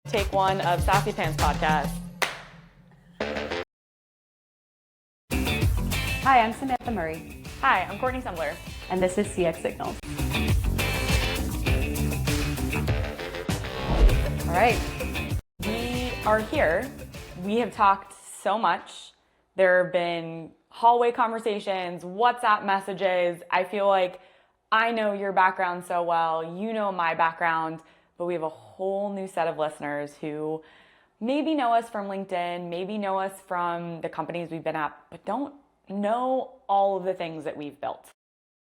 Take one of Sassy Pants podcast. Hi, I'm Samantha Murray. Hi, I'm Courtney Sembler. And this is CX Signals. All right. We are here. We have talked so much. There have been hallway conversations, WhatsApp messages. I feel like I know your background so well. You know my background. But we have a whole new set of listeners who maybe know us from LinkedIn, maybe know us from the companies we've been at, but don't know all of the things that we've built.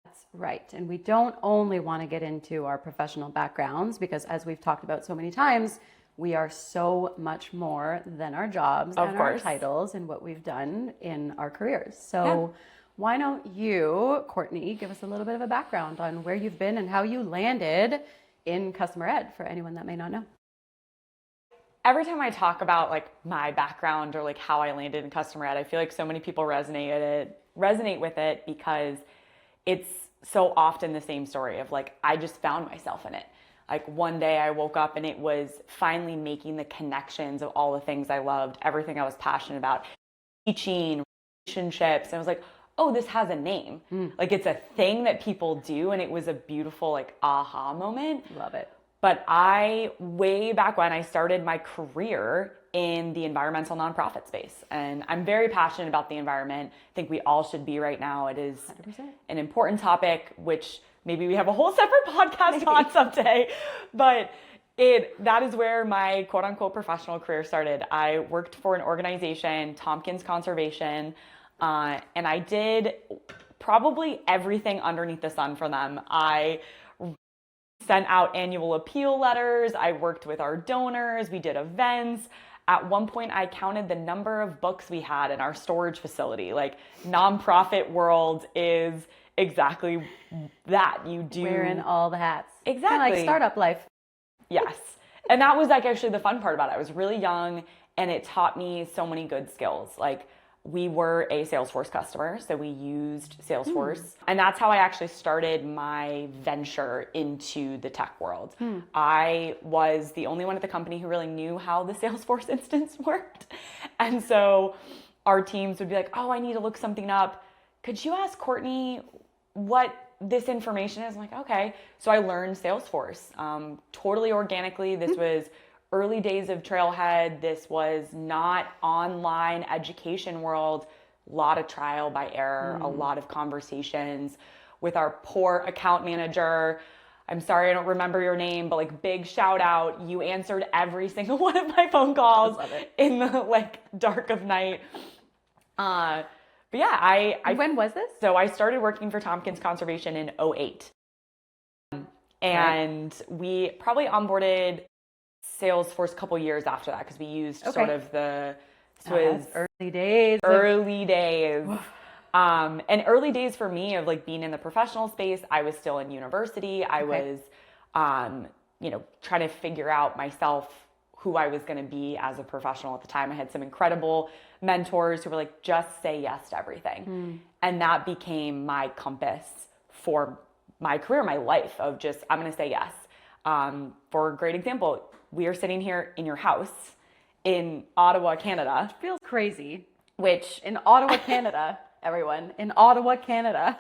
That's right. And we don't only want to get into our professional backgrounds because, as we've talked about so many times, we are so much more than our jobs and our titles and what we've done in our careers. So why don't you, Courtney, give us a little bit of a background on where you've been and how you landed in customer ed for anyone that may not know. Every time I talk about like my background or like how I landed in customer ed, I feel like so many people resonate with it because it's so often the same story of like, I just found myself in it. Like one day I woke up and it was finally making the connections of all the things I loved, everything I was passionate about, teaching, relationships. And I was like, oh, this has a name. Like it's a thing that people do. And it was a beautiful like aha moment. Love it. But way back when I started my career in the environmental nonprofit space. And I'm very passionate about the environment. I think we all should be right now. It is 100%. An important topic, which maybe we have a whole separate podcast on someday. But that is where my quote unquote professional career started. I worked for an organization, Tompkins Conservation, and I did probably everything underneath the sun for them. I sent out annual appeal letters. I worked with our donors. We did events. At one point, I counted the number of books we had in our storage facility. Like nonprofit world is exactly that. You do wearing all the hats. Exactly. Kind of like startup life. Yes. And that was like actually the fun part about it. I was really young and it taught me so many good skills. Like we were a Salesforce customer, so we used Salesforce. And that's how I actually started my venture into the tech world. I was the only one at the company who really knew how the Salesforce instance worked. And so our teams would be like, oh, I need to look something up. Could you ask Courtney what this information is? I'm like, okay. So I learned Salesforce totally organically. This was early days of Trailhead. This was not online education world. A lot of trial by error, a lot of conversations with our poor account manager. I'm sorry, I don't remember your name, but like big shout out. You answered every single one of my phone calls in the like dark of night. But yeah, when was this? So I started working for Tompkins Conservation in 2008. And we probably onboarded Salesforce a couple years after that because we used sort of early days. And early days for me of like being in the professional space, I was still in university. I was, trying to figure out myself, who I was going to be as a professional at the time. I had some incredible mentors who were like, just say yes to everything. And that became my compass for my career, my life of just, I'm going to say yes. For a great example, we are sitting here in your house in Ottawa, Canada. Which feels crazy. In Ottawa, Canada, everyone, in Ottawa, Canada.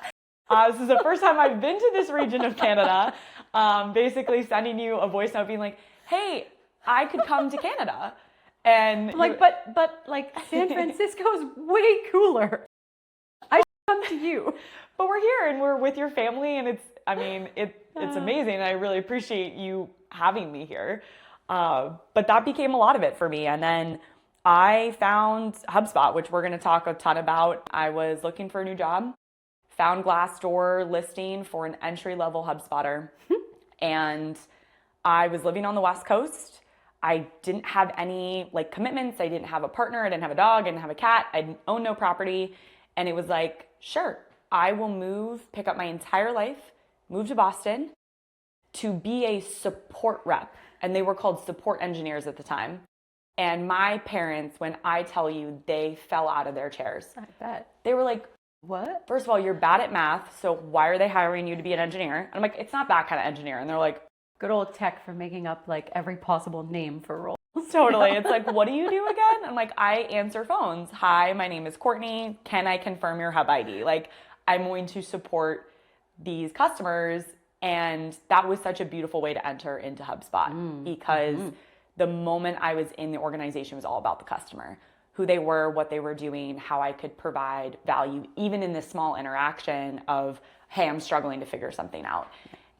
This is the first time I've been to this region of Canada. Basically sending you a voice note being like, hey, I could come to Canada. And I'm like, but like San Francisco's way cooler. I come to you. But we're here and we're with your family and it's amazing. And I really appreciate you having me here. But that became a lot of it for me. And then I found HubSpot, which we're going to talk a ton about. I was looking for a new job, found Glassdoor listing for an entry-level HubSpotter. And I was living on the West Coast. I didn't have any like commitments. I didn't have a partner. I didn't have a dog. I didn't have a cat. I owned no property. And it was like, sure, I will move, pick up my entire life, move to Boston to be a support rep. And they were called support engineers at the time. And my parents, when I tell you, they fell out of their chairs. I bet. They were like, what? First of all, you're bad at math, so why are they hiring you to be an engineer? And I'm like, it's not that kind of engineer. And they're like, good old tech for making up like every possible name for a role. Totally. It's like, what do you do again? I'm like, I answer phones. Hi, my name is Courtney. Can I confirm your Hub ID? Like, I'm going to support these customers. And that was such a beautiful way to enter into HubSpot because the moment I was in the organization was all about the customer, who they were, what they were doing, how I could provide value, even in this small interaction of, hey, I'm struggling to figure something out.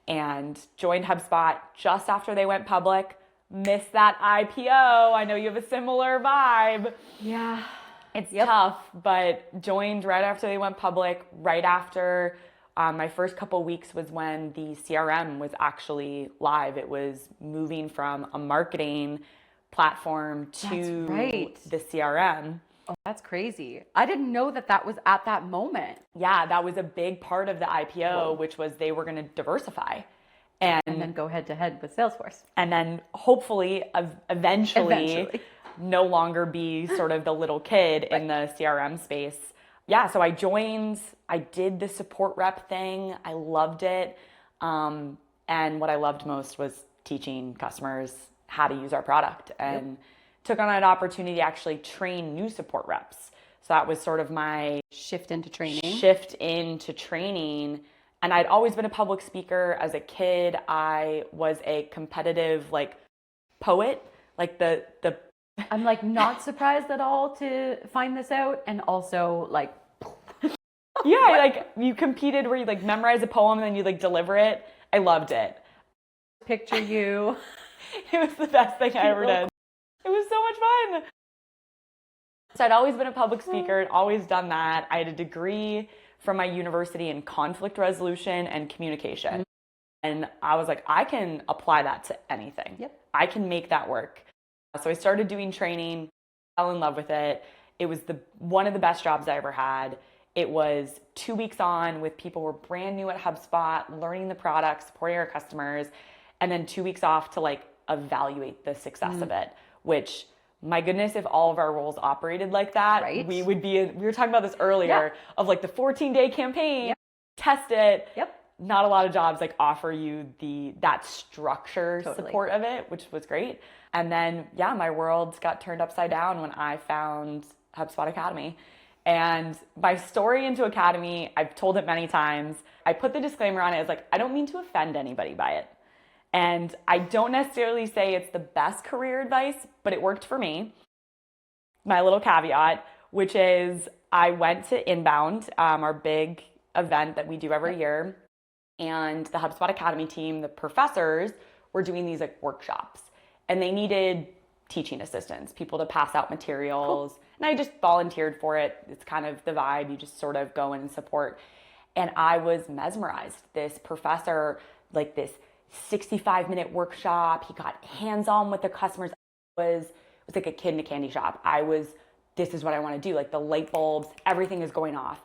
And joined HubSpot just after they went public. Missed that IPO. I know you have a similar vibe. Yeah. It's tough, but joined right after they went public, right after my first couple weeks was when the CRM was actually live. It was moving from a marketing platform to the CRM. Oh, that's crazy. I didn't know that that was at that moment. Yeah, that was a big part of the IPO, which was they were going to diversify. And then go head to head with Salesforce. And then hopefully, eventually, no longer be sort of the little kid in the CRM space. Yeah, so I joined, I did the support rep thing. I loved it. And what I loved most was teaching customers how to use our product and took on an opportunity to actually train new support reps. So that was sort of my shift into training. And I'd always been a public speaker. As a kid, I was a competitive poet. I'm not surprised at all to find this out. And also yeah, you competed where you memorize a poem and then you deliver it. I loved it. Picture you. It was the best thing I ever did. It was so much fun. So I'd always been a public speaker, I'd always done that. I had a degree from my university in conflict resolution and communication. And I was like, I can apply that to anything. Yep. I can make that work. So I started doing training, fell in love with it. It was one of the best jobs I ever had. It was 2 weeks on with people who were brand new at HubSpot, learning the product, supporting our customers, and then 2 weeks off to evaluate the success of it, which, my goodness, if all of our roles operated like that, we would be, we were talking about this earlier, of the 14-day campaign, test it. Not a lot of jobs offer you that structure support of it, which was great. And then, my world got turned upside down when I found HubSpot Academy. And my story into Academy, I've told it many times. I put the disclaimer on it as I don't mean to offend anybody by it. And I don't necessarily say it's the best career advice, but it worked for me. My little caveat, which is I went to Inbound, our big event that we do every year. And the HubSpot Academy team, the professors, were doing these workshops. And they needed teaching assistants, people to pass out materials. Cool. And I just volunteered for it. It's kind of the vibe. You just sort of go in and support. And I was mesmerized. This professor, this 65-minute workshop. He got hands-on with the customers. It was like a kid in a candy shop. This is what I want to do. The light bulbs, everything is going off.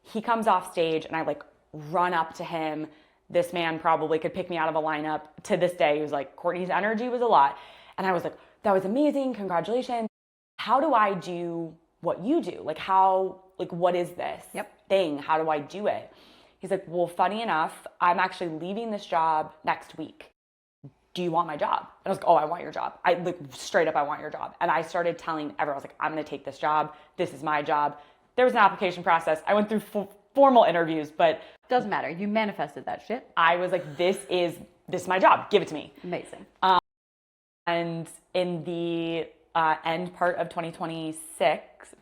He comes off stage and I run up to him. This man probably could pick me out of a lineup. To this day, he was Courtney's energy was a lot. And I was like, that was amazing. Congratulations. How do I do what you do? What is this thing? How do I do it? He's like, well, funny enough, I'm actually leaving this job next week. Do you want my job? And I was like, oh, I want your job. Straight up, I want your job. And I started telling everyone, I was like, I'm going to take this job. This is my job. There was an application process. I went through formal interviews, but doesn't matter. You manifested that shit. I was like, this is my job. Give it to me. Amazing. And in the end part of 2026,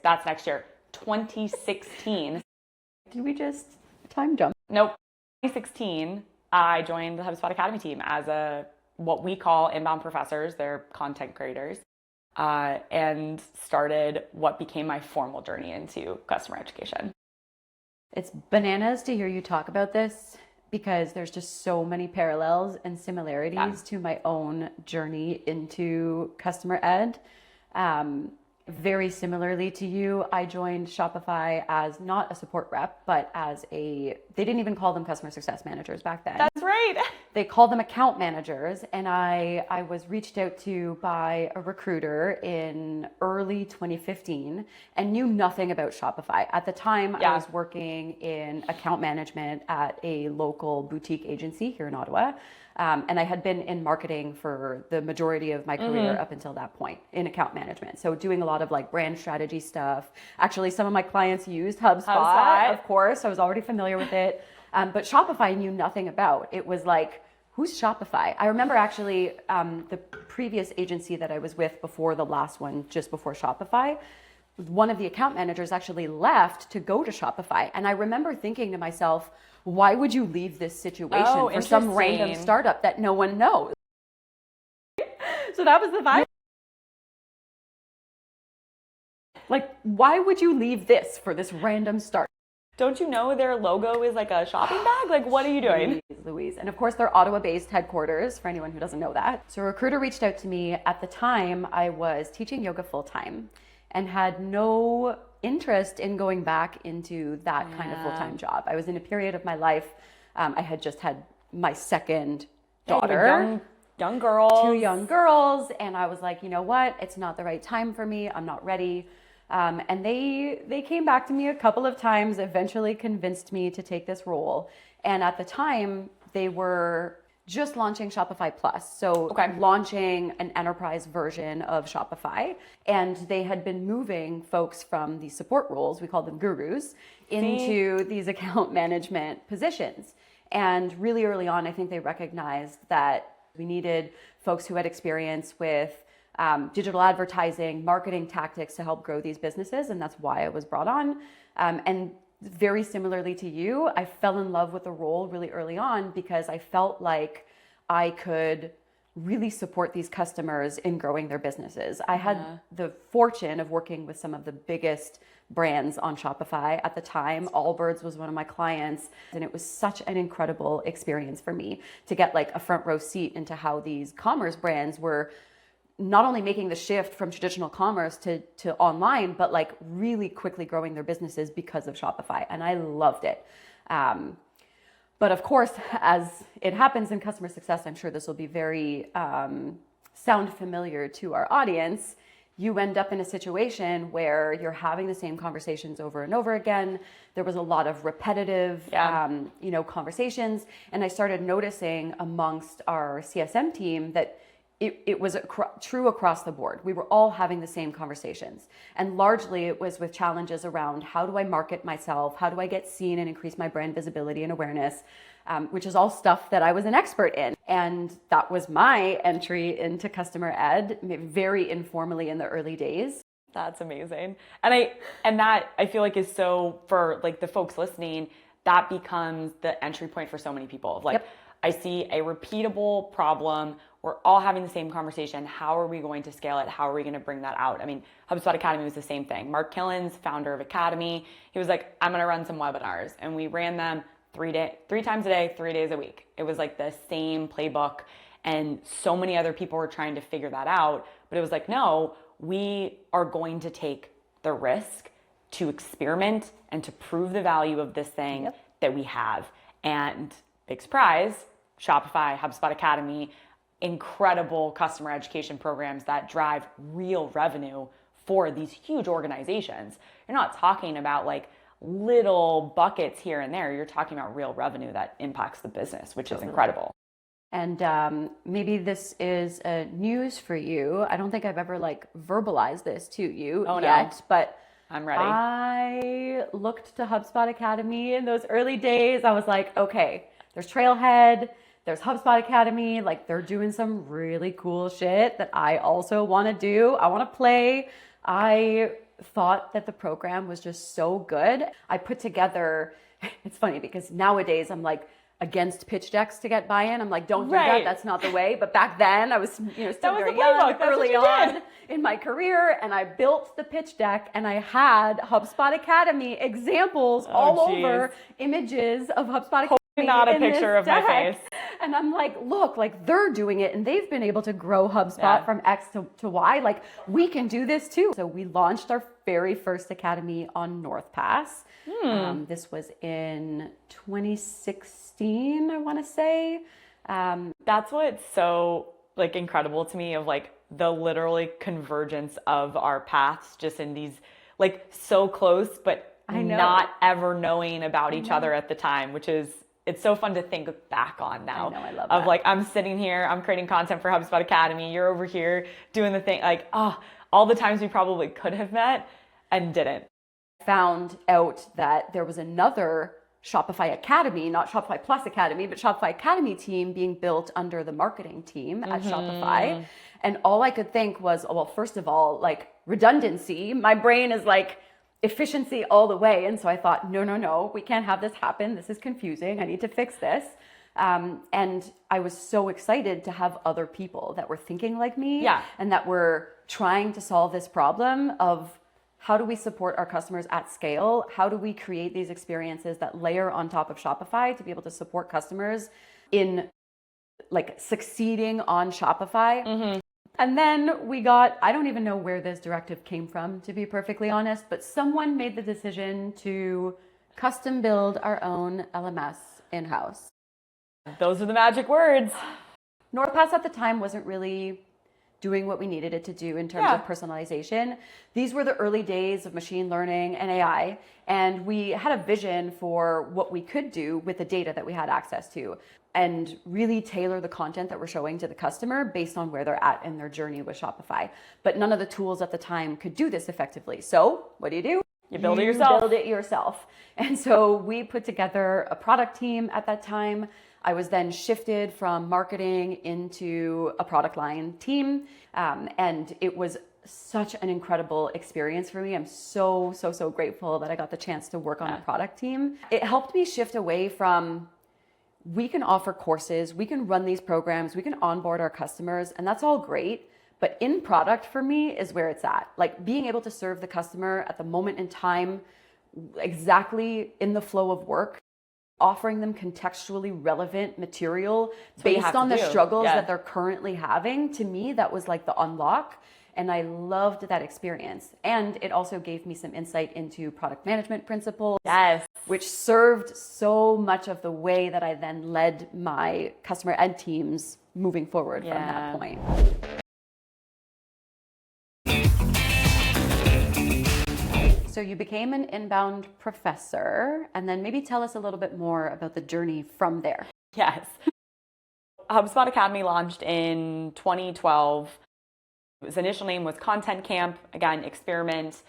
that's next year, 2016. Did we just time jump? Nope. 2016, I joined the HubSpot Academy team as what we call inbound professors. They're content creators, and started what became my formal journey into customer education. It's bananas to hear you talk about this because there's just so many parallels and similarities to my own journey into customer ed. Very similarly to you, I joined Shopify as not a support rep, but they didn't even call them customer success managers back then. That's right. They called them account managers. And I was reached out to by a recruiter in early 2015 and knew nothing about Shopify. At the time, I was working in account management at a local boutique agency here in Ottawa. And I had been in marketing for the majority of my career up until that point in account management. So doing a lot of like brand strategy stuff. Actually, some of my clients used HubSpot. Of course. I was already familiar with it. But Shopify I knew nothing about. It was like, who's Shopify? I remember actually the previous agency that I was with before the last one, just before Shopify, one of the account managers actually left to go to Shopify. And I remember thinking to myself, why would you leave this situation for some random startup that no one knows? So that was the vibe. Like, why would you leave this for this random startup? Don't you know their logo is like a shopping bag? Like, what are you doing? Louise. And of course, they're Ottawa-based headquarters, for anyone who doesn't know that. So a recruiter reached out to me. At the time, I was teaching yoga full-time and had no interest in going back into that kind of full-time job. I was in a period of my life, I had just had my second daughter. Young girls. 2 young girls. And I was like, you know what? It's not the right time for me. I'm not ready. And they came back to me a couple of times, eventually convinced me to take this role. And at the time, they were just launching Shopify Plus. So launching an enterprise version of Shopify. And they had been moving folks from the support roles, we call them gurus, into these account management positions. And really early on, I think they recognized that we needed folks who had experience with digital advertising, marketing tactics to help grow these businesses. And that's why I was brought on. And very similarly to you, I fell in love with the role really early on because I felt like I could really support these customers in growing their businesses. I had the fortune of working with some of the biggest brands on Shopify at the time. Allbirds was one of my clients, and it was such an incredible experience for me to get like a front row seat into how these commerce brands were not only making the shift from traditional commerce to online, but like really quickly growing their businesses because of Shopify. And I loved it. But of course, as it happens in customer success, I'm sure this will be very sound familiar to our audience. You end up in a situation where you're having the same conversations over and over again. There was a lot of repetitive, conversations. And I started noticing amongst our CSM team that it was true across the board. We were all having the same conversations. And largely it was with challenges around how do I market myself? How do I get seen and increase my brand visibility and awareness? Which is all stuff that I was an expert in. And that was my entry into customer ed, very informally in the early days. That's amazing. And that I feel like is so, for like the folks listening, that becomes the entry point for so many people. Like, I see a repeatable problem. We're all having the same conversation. How are we going to scale it? How are we going to bring that out? I mean, HubSpot Academy was the same thing. Mark Killens, founder of Academy, he was like, I'm going to run some webinars. And we ran them 3 times a day, 3 days a week. It was like the same playbook. And so many other people were trying to figure that out. But it was like, no, we are going to take the risk to experiment and to prove the value of this thing that we have. And big surprise, Shopify, HubSpot Academy, incredible customer education programs that drive real revenue for these huge organizations. You're not talking about like little buckets here and there. You're talking about real revenue that impacts the business, which is incredible. And maybe this is news for you. I don't think I've ever like verbalized this to you yet, but I'm ready. I looked to HubSpot Academy in those early days. I was like, okay, there's Trailhead, there's HubSpot Academy, like they're doing some really cool shit that I also want to do. I want to play. I thought that the program was just so good. I put together, it's funny because nowadays I'm like against pitch decks to get buy-in. I'm like, don't do that. That's not the way. But back then I was, still very young, early on in my career. And I built the pitch deck and I had HubSpot Academy examples all over images of HubSpot Academy. Not a picture of my face. And I'm like, look, like they're doing it and they've been able to grow HubSpot from X to Y. Like we can do this too. So we launched our very first academy on North Pass. This was in 2016, I want to say. That's what's so like incredible to me of like the literally convergence of our paths just in these like so close, but not ever knowing about each other at the time, which is it's so fun to think back on now. I know, I love of that. like, I'm sitting here, I'm creating content for HubSpot Academy. You're over here doing the thing. Like, all the times we probably could have met and didn't. Found out that there was another Shopify Academy, not Shopify Plus Academy, but Shopify Academy team being built under the marketing team at Shopify. And all I could think was, well, first of all, like redundancy. My brain is like efficiency all the way. And so I thought, no, we can't have this happen. This is confusing. I need to fix this. And I was so excited to have other people that were thinking like me and that were trying to solve this problem of how do we support our customers at scale? How do we create these experiences that layer on top of Shopify to be able to support customers in like succeeding on Shopify? And then we got, I don't even know where this directive came from, to be perfectly honest, but someone made the decision to custom build our own LMS in-house. Those are the magic words. NordPass at the time wasn't really doing what we needed it to do in terms of personalization. These were the early days of machine learning and AI, and we had a vision for what we could do with the data that we had access to and really tailor the content that we're showing to the customer based on where they're at in their journey with Shopify. But none of the tools at the time could do this effectively. So what do? You build it yourself. Build it yourself. And so we put together a product team at that time. I was then shifted from marketing into a product line team. And it was such an incredible experience for me. I'm so grateful that I got the chance to work on a product team. It helped me shift away from, we can offer courses, we can run these programs, we can onboard our customers, and that's all great. But in product for me is where it's at. Like being able to serve the customer at the moment in time, exactly in the flow of work, offering them contextually relevant material based on the struggles that they're currently having. To me, that was like the unlock. And I loved that experience. And it also gave me some insight into product management principles, which served so much of the way that I then led my customer ed teams moving forward from that point. So you became an inbound professor, and then maybe tell us a little bit more about the journey from there. Yes. HubSpot Academy launched in 2012. Its initial name was Content Camp, again, experiment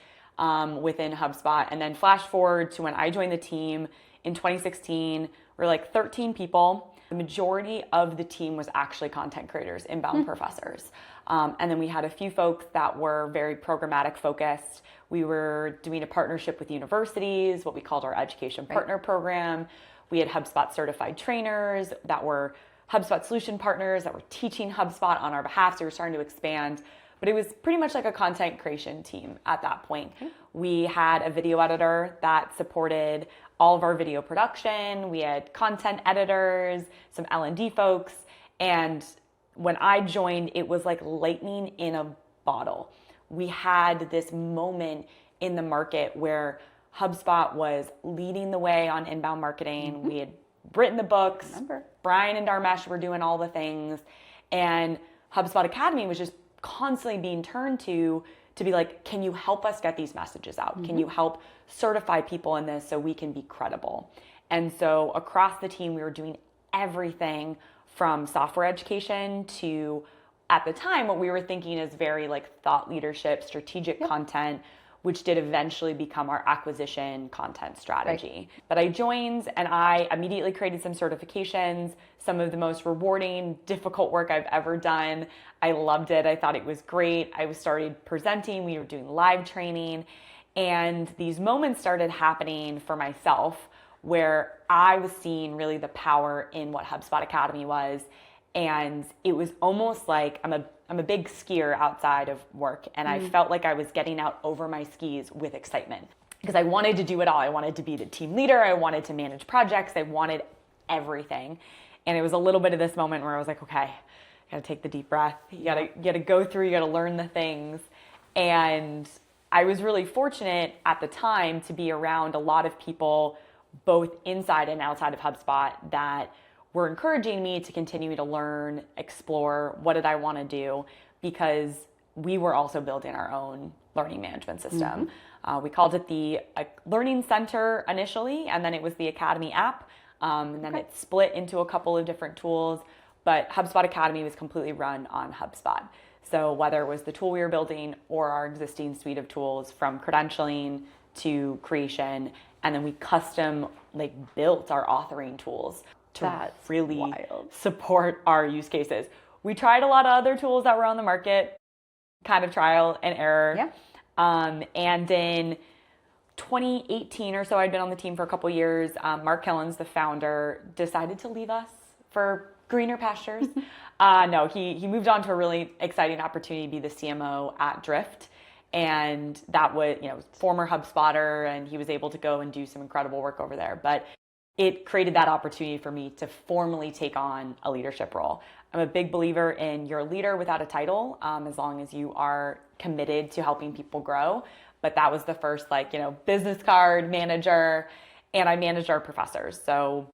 within HubSpot. And then flash forward to when I joined the team in 2016, we're like 13 people. The majority of the team was actually content creators, inbound professors. And then we had a few folks that were very programmatic focused. We were doing a partnership with universities, what we called our education partner program. We had HubSpot certified trainers that were HubSpot solution partners that were teaching HubSpot on our behalf. So we were starting to expand. But it was pretty much like a content creation team at that point. We had a video editor that supported all of our video production. We had content editors, some L&D folks. And when I joined, it was like lightning in a bottle. We had this moment in the market where HubSpot was leading the way on inbound marketing. We had written the books. Brian and Dharmesh were doing all the things. And HubSpot Academy was just constantly being turned to be like, can you help us get these messages out? Can you help certify people in this so we can be credible? And so across the team, we were doing everything from software education to, at the time, what we were thinking is very like thought leadership, strategic content, which did eventually become our acquisition content strategy. But I joined and I immediately created some certifications, some of the most rewarding, difficult work I've ever done. I loved it. I thought it was great. I started presenting. We were doing live training. And these moments started happening for myself where I was seeing really the power in what HubSpot Academy was. And it was almost like I'm a big skier outside of work, and I felt like I was getting out over my skis with excitement because I wanted to do it all. I wanted to be the team leader. I wanted to manage projects. I wanted everything. And it was a little bit of this moment where I was like, okay, I gotta take the deep breath. You gotta go through, you gotta learn the things. And I was really fortunate at the time to be around a lot of people, both inside and outside of HubSpot, that were encouraging me to continue to learn, explore, what did I want to do, because we were also building our own learning management system. We called it the Learning Center initially, and then it was the Academy app. And then it split into a couple of different tools, but HubSpot Academy was completely run on HubSpot. So whether it was the tool we were building or our existing suite of tools, from credentialing to creation, and then we custom built our authoring tools to really support our use cases. We tried a lot of other tools that were on the market, kind of trial and error. Yeah. And in 2018 or so, I'd been on the team for a couple years. Mark Killens, the founder, decided to leave us for greener pastures. No, he moved on to a really exciting opportunity to be the CMO at Drift. And that was, former HubSpotter, and he was able to go and do some incredible work over there. But it created that opportunity for me to formally take on a leadership role. I'm a big believer in you're a leader without a title, as long as you are committed to helping people grow. But that was the first business card manager, and I managed our professors. So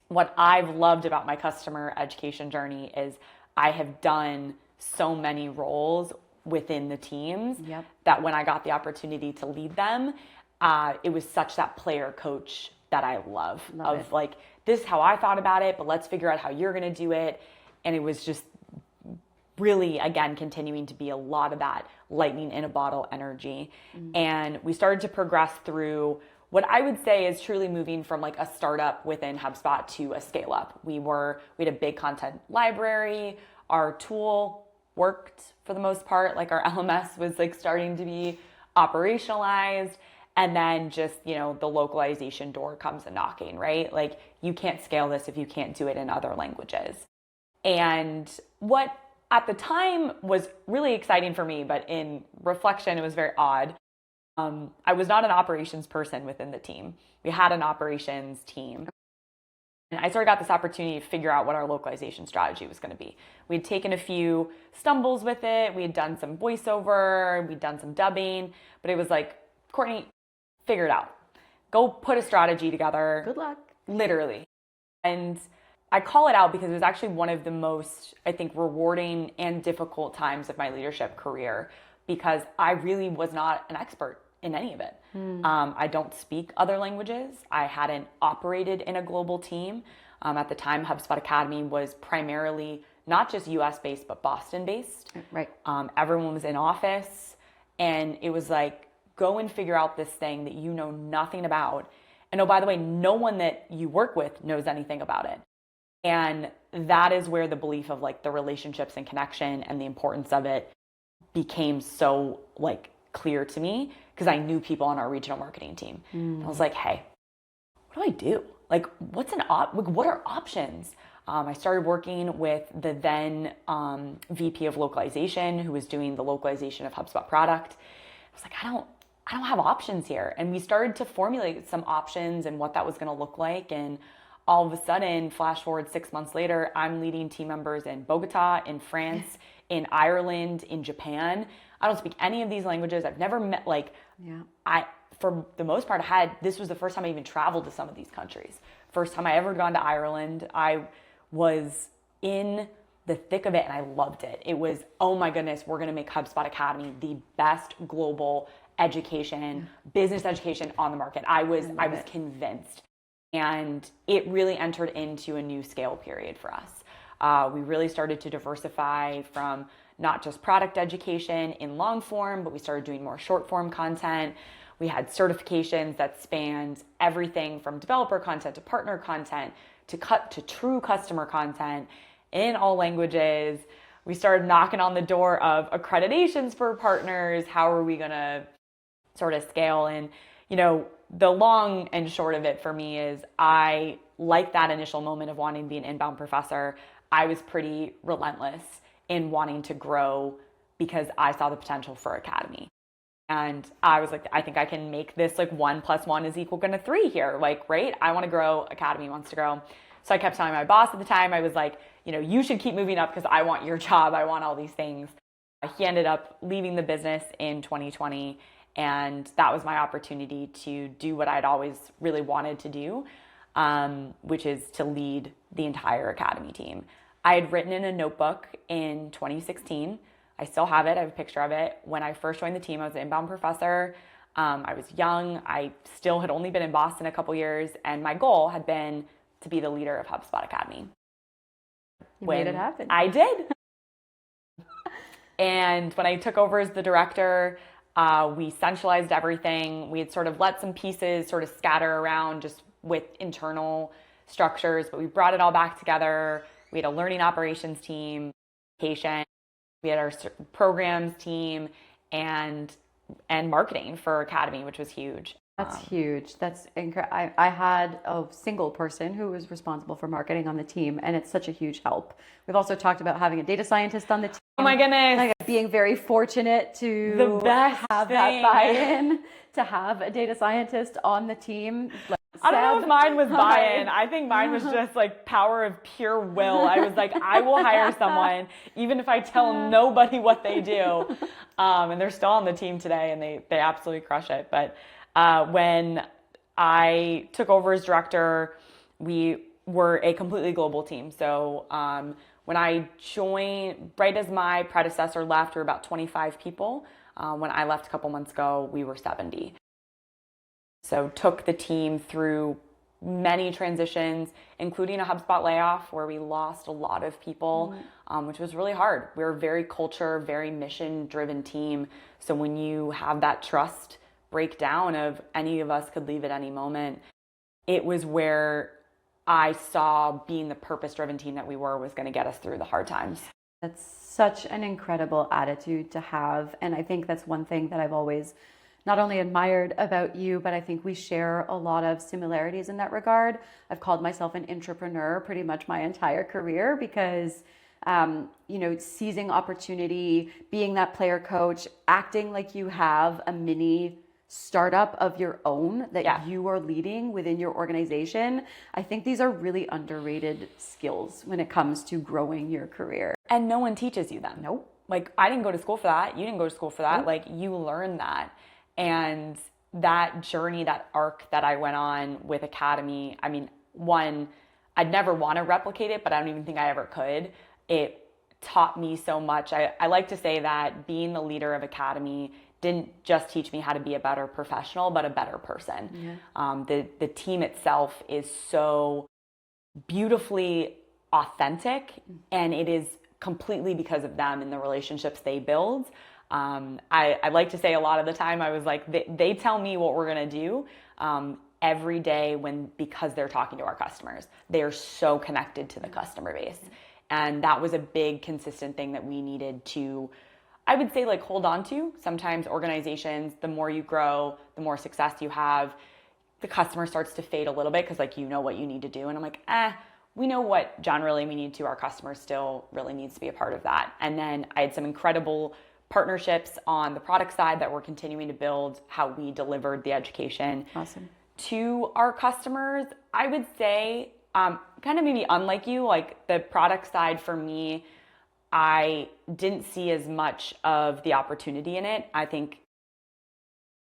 what I've loved about my customer education journey is I have done so many roles within the teams that when I got the opportunity to lead them, it was such that player coach that I love this is how I thought about it, but let's figure out how you're going to do it. And it was just really, again, continuing to be a lot of that lightning in a bottle energy. And we started to progress through what I would say is truly moving from a startup within HubSpot to a scale up. We had a big content library. Our tool worked for the most part. Our LMS was starting to be operationalized. And then just, the localization door comes a knocking, right? You can't scale this if you can't do it in other languages. And what at the time was really exciting for me, but in reflection, it was very odd. I was not an operations person within the team. We had an operations team. And I sort of got this opportunity to figure out what our localization strategy was going to be. We had taken a few stumbles with it. We had done some voiceover. We'd done some dubbing. But it was Courtney, figure it out. Go put a strategy together. Good luck. Literally. And I call it out because it was actually one of the most, I think, rewarding and difficult times of my leadership career, because I really was not an expert in any of it. I don't speak other languages. I hadn't operated in a global team. At the time, HubSpot Academy was primarily not just US based, but Boston based. Right. Everyone was in office, and it was go and figure out this thing that you know nothing about. And oh, by the way, no one that you work with knows anything about it. And that is where the belief of the relationships and connection and the importance of it became so clear to me, because I knew people on our regional marketing team. I was hey, what do I do? What are options? I started working with the then VP of localization, who was doing the localization of HubSpot product. I was I don't have options here. And we started to formulate some options and what that was going to look like. And all of a sudden, flash forward 6 months later, I'm leading team members in Bogota, in France, in Ireland, in Japan. I don't speak any of these languages. I've never met, for the most part, this was the first time I even traveled to some of these countries. First time I ever gone to Ireland. I was in the thick of it and I loved it. It was, oh my goodness, we're going to make HubSpot Academy the best global education, business education on the market. I was convinced. And it really entered into a new scale period for us. We really started to diversify from not just product education in long form, but we started doing more short form content. We had certifications that spanned everything from developer content to partner content to true customer content in all languages. We started knocking on the door of accreditations for partners. How are we going to sort of scale? And, the long and short of it for me is I, like that initial moment of wanting to be an inbound professor, I was pretty relentless in wanting to grow because I saw the potential for Academy. And I was I think I can make this 1 + 1 is equal to 3 here. Right? I want to grow. Academy wants to grow. So I kept telling my boss at the time, I was you should keep moving up because I want your job. I want all these things. He ended up leaving the business in 2020. And that was my opportunity to do what I'd always really wanted to do, which is to lead the entire Academy team. I had written in a notebook in 2016. I still have it. I have a picture of it. When I first joined the team, I was an inbound professor. I was young. I still had only been in Boston a couple years. And my goal had been to be the leader of HubSpot Academy. You made it happen. I did. And when I took over as the director, we centralized everything. We had sort of let some pieces sort of scatter around just with internal structures, but we brought it all back together. We had a learning operations team, we had our programs team, and marketing for Academy, which was huge. That's huge. That's incredible. I had a single person who was responsible for marketing on the team, and it's such a huge help. We've also talked about having a data scientist on the team. Oh my goodness. Like being very fortunate to have that buy-in, to have a data scientist on the team. Like I don't know if mine was buy-in. I think mine was just like power of pure will. I was like, I will hire someone, even if I tell nobody what they do. And they're still on the team today, and they absolutely crush it. But when I took over as director, we were a completely global team. So when I joined, right as my predecessor left, we were about 25 people. When I left a couple months ago, we were 70. So took the team through many transitions, including a HubSpot layoff where we lost a lot of people, which was really hard. We're a very very mission-driven team. So when you have that trust breakdown of any of us could leave at any moment, it was where I saw being the purpose-driven team that we were was going to get us through the hard times. That's such an incredible attitude to have. And I think that's one thing that I've always not only admired about you, but I think we share a lot of similarities in that regard. I've called myself an entrepreneur pretty much my entire career because, seizing opportunity, being that player coach, acting like you have a mini startup of your own that you are leading within your organization. I think these are really underrated skills when it comes to growing your career. And no one teaches you them. Nope. Like, I didn't go to school for that. You didn't go to school for that. Nope. Like, you learn that. And that journey, that arc that I went on with Academy, I mean, one, I'd never want to replicate it, but I don't even think I ever could. It taught me so much. I like to say that being the leader of Academy didn't just teach me how to be a better professional, but a better person. Yeah. The team itself is so beautifully authentic, and it is completely because of them and the relationships they build. I like to say a lot of the time, I was like, they tell me what we're going to do every day because they're talking to our customers. They are so connected to the customer base. And that was a big consistent thing that we needed to, I would say, like, hold on to. Sometimes organizations, the more you grow, the more success you have, the customer starts to fade a little bit because, like, you know what you need to do. And I'm like, we know what generally we need to. Our customer still really needs to be a part of that. And then I had some incredible partnerships on the product side that we're continuing to build, how we delivered the education to our customers. I would say, kind of maybe unlike you, like the product side for me, I didn't see as much of the opportunity in it. I think,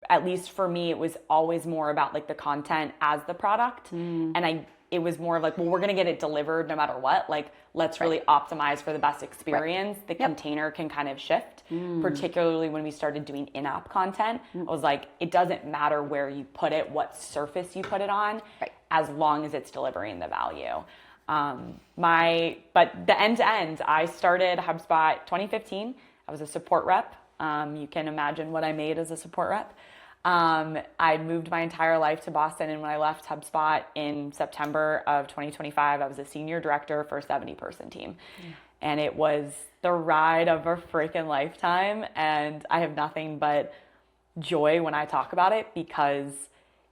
at least for me, it was always more about like the content as the product. And it was more of like, well, we're going to get it delivered no matter what. Like, let's really optimize for the best experience. The container can kind of shift, particularly when we started doing in-app content. I was like, it doesn't matter where you put it, what surface you put it on, as long as it's delivering the value. But the end-to-end, I started HubSpot 2015. I was a support rep. You can imagine what I made as a support rep. I moved my entire life to Boston, and when I left HubSpot in September of 2025, I was a senior director for a 70-person team. And it was the ride of a freaking lifetime, and I have nothing but joy when I talk about it, because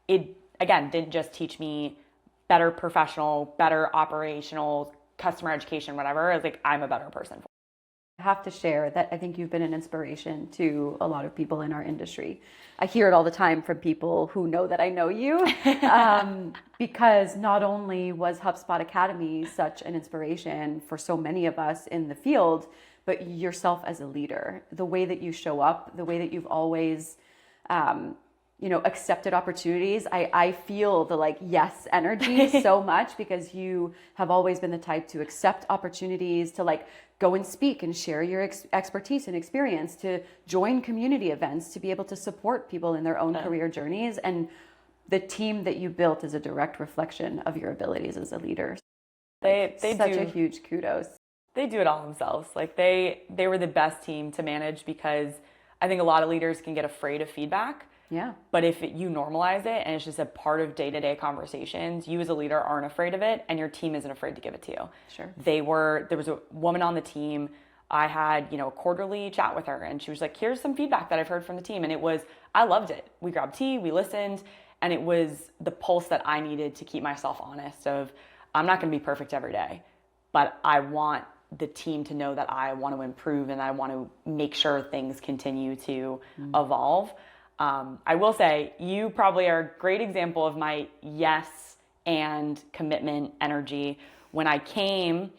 it, again, didn't just teach me better professional, better operational, customer education, whatever. I was like, I'm a better person. I have to share that I think you've been an inspiration to a lot of people in our industry. I hear it all the time from people who know that I know you, because not only was HubSpot Academy such an inspiration for so many of us in the field, but yourself as a leader, the way that you show up, the way that you've always, accepted opportunities. I feel the yes energy so much, because you have always been the type to accept opportunities, to go and speak and share your expertise and experience, to join community events, to be able to support people in their own career journeys. And the team that you built is a direct reflection of your abilities as a leader. They Such do a huge kudos. They do it all themselves. Like they were the best team to manage, because I think a lot of leaders can get afraid of feedback. Yeah. But if you normalize it and it's just a part of day-to-day conversations, you as a leader aren't afraid of it, and your team isn't afraid to give it to you. Sure. There was a woman on the team. I had, a quarterly chat with her, and she was like, here's some feedback that I've heard from the team. And I loved it. We grabbed tea, we listened, and it was the pulse that I needed to keep myself honest of, I'm not going to be perfect every day, but I want the team to know that I want to improve and I want to make sure things continue to evolve. I will say you probably are a great example of my yes and commitment energy. When I came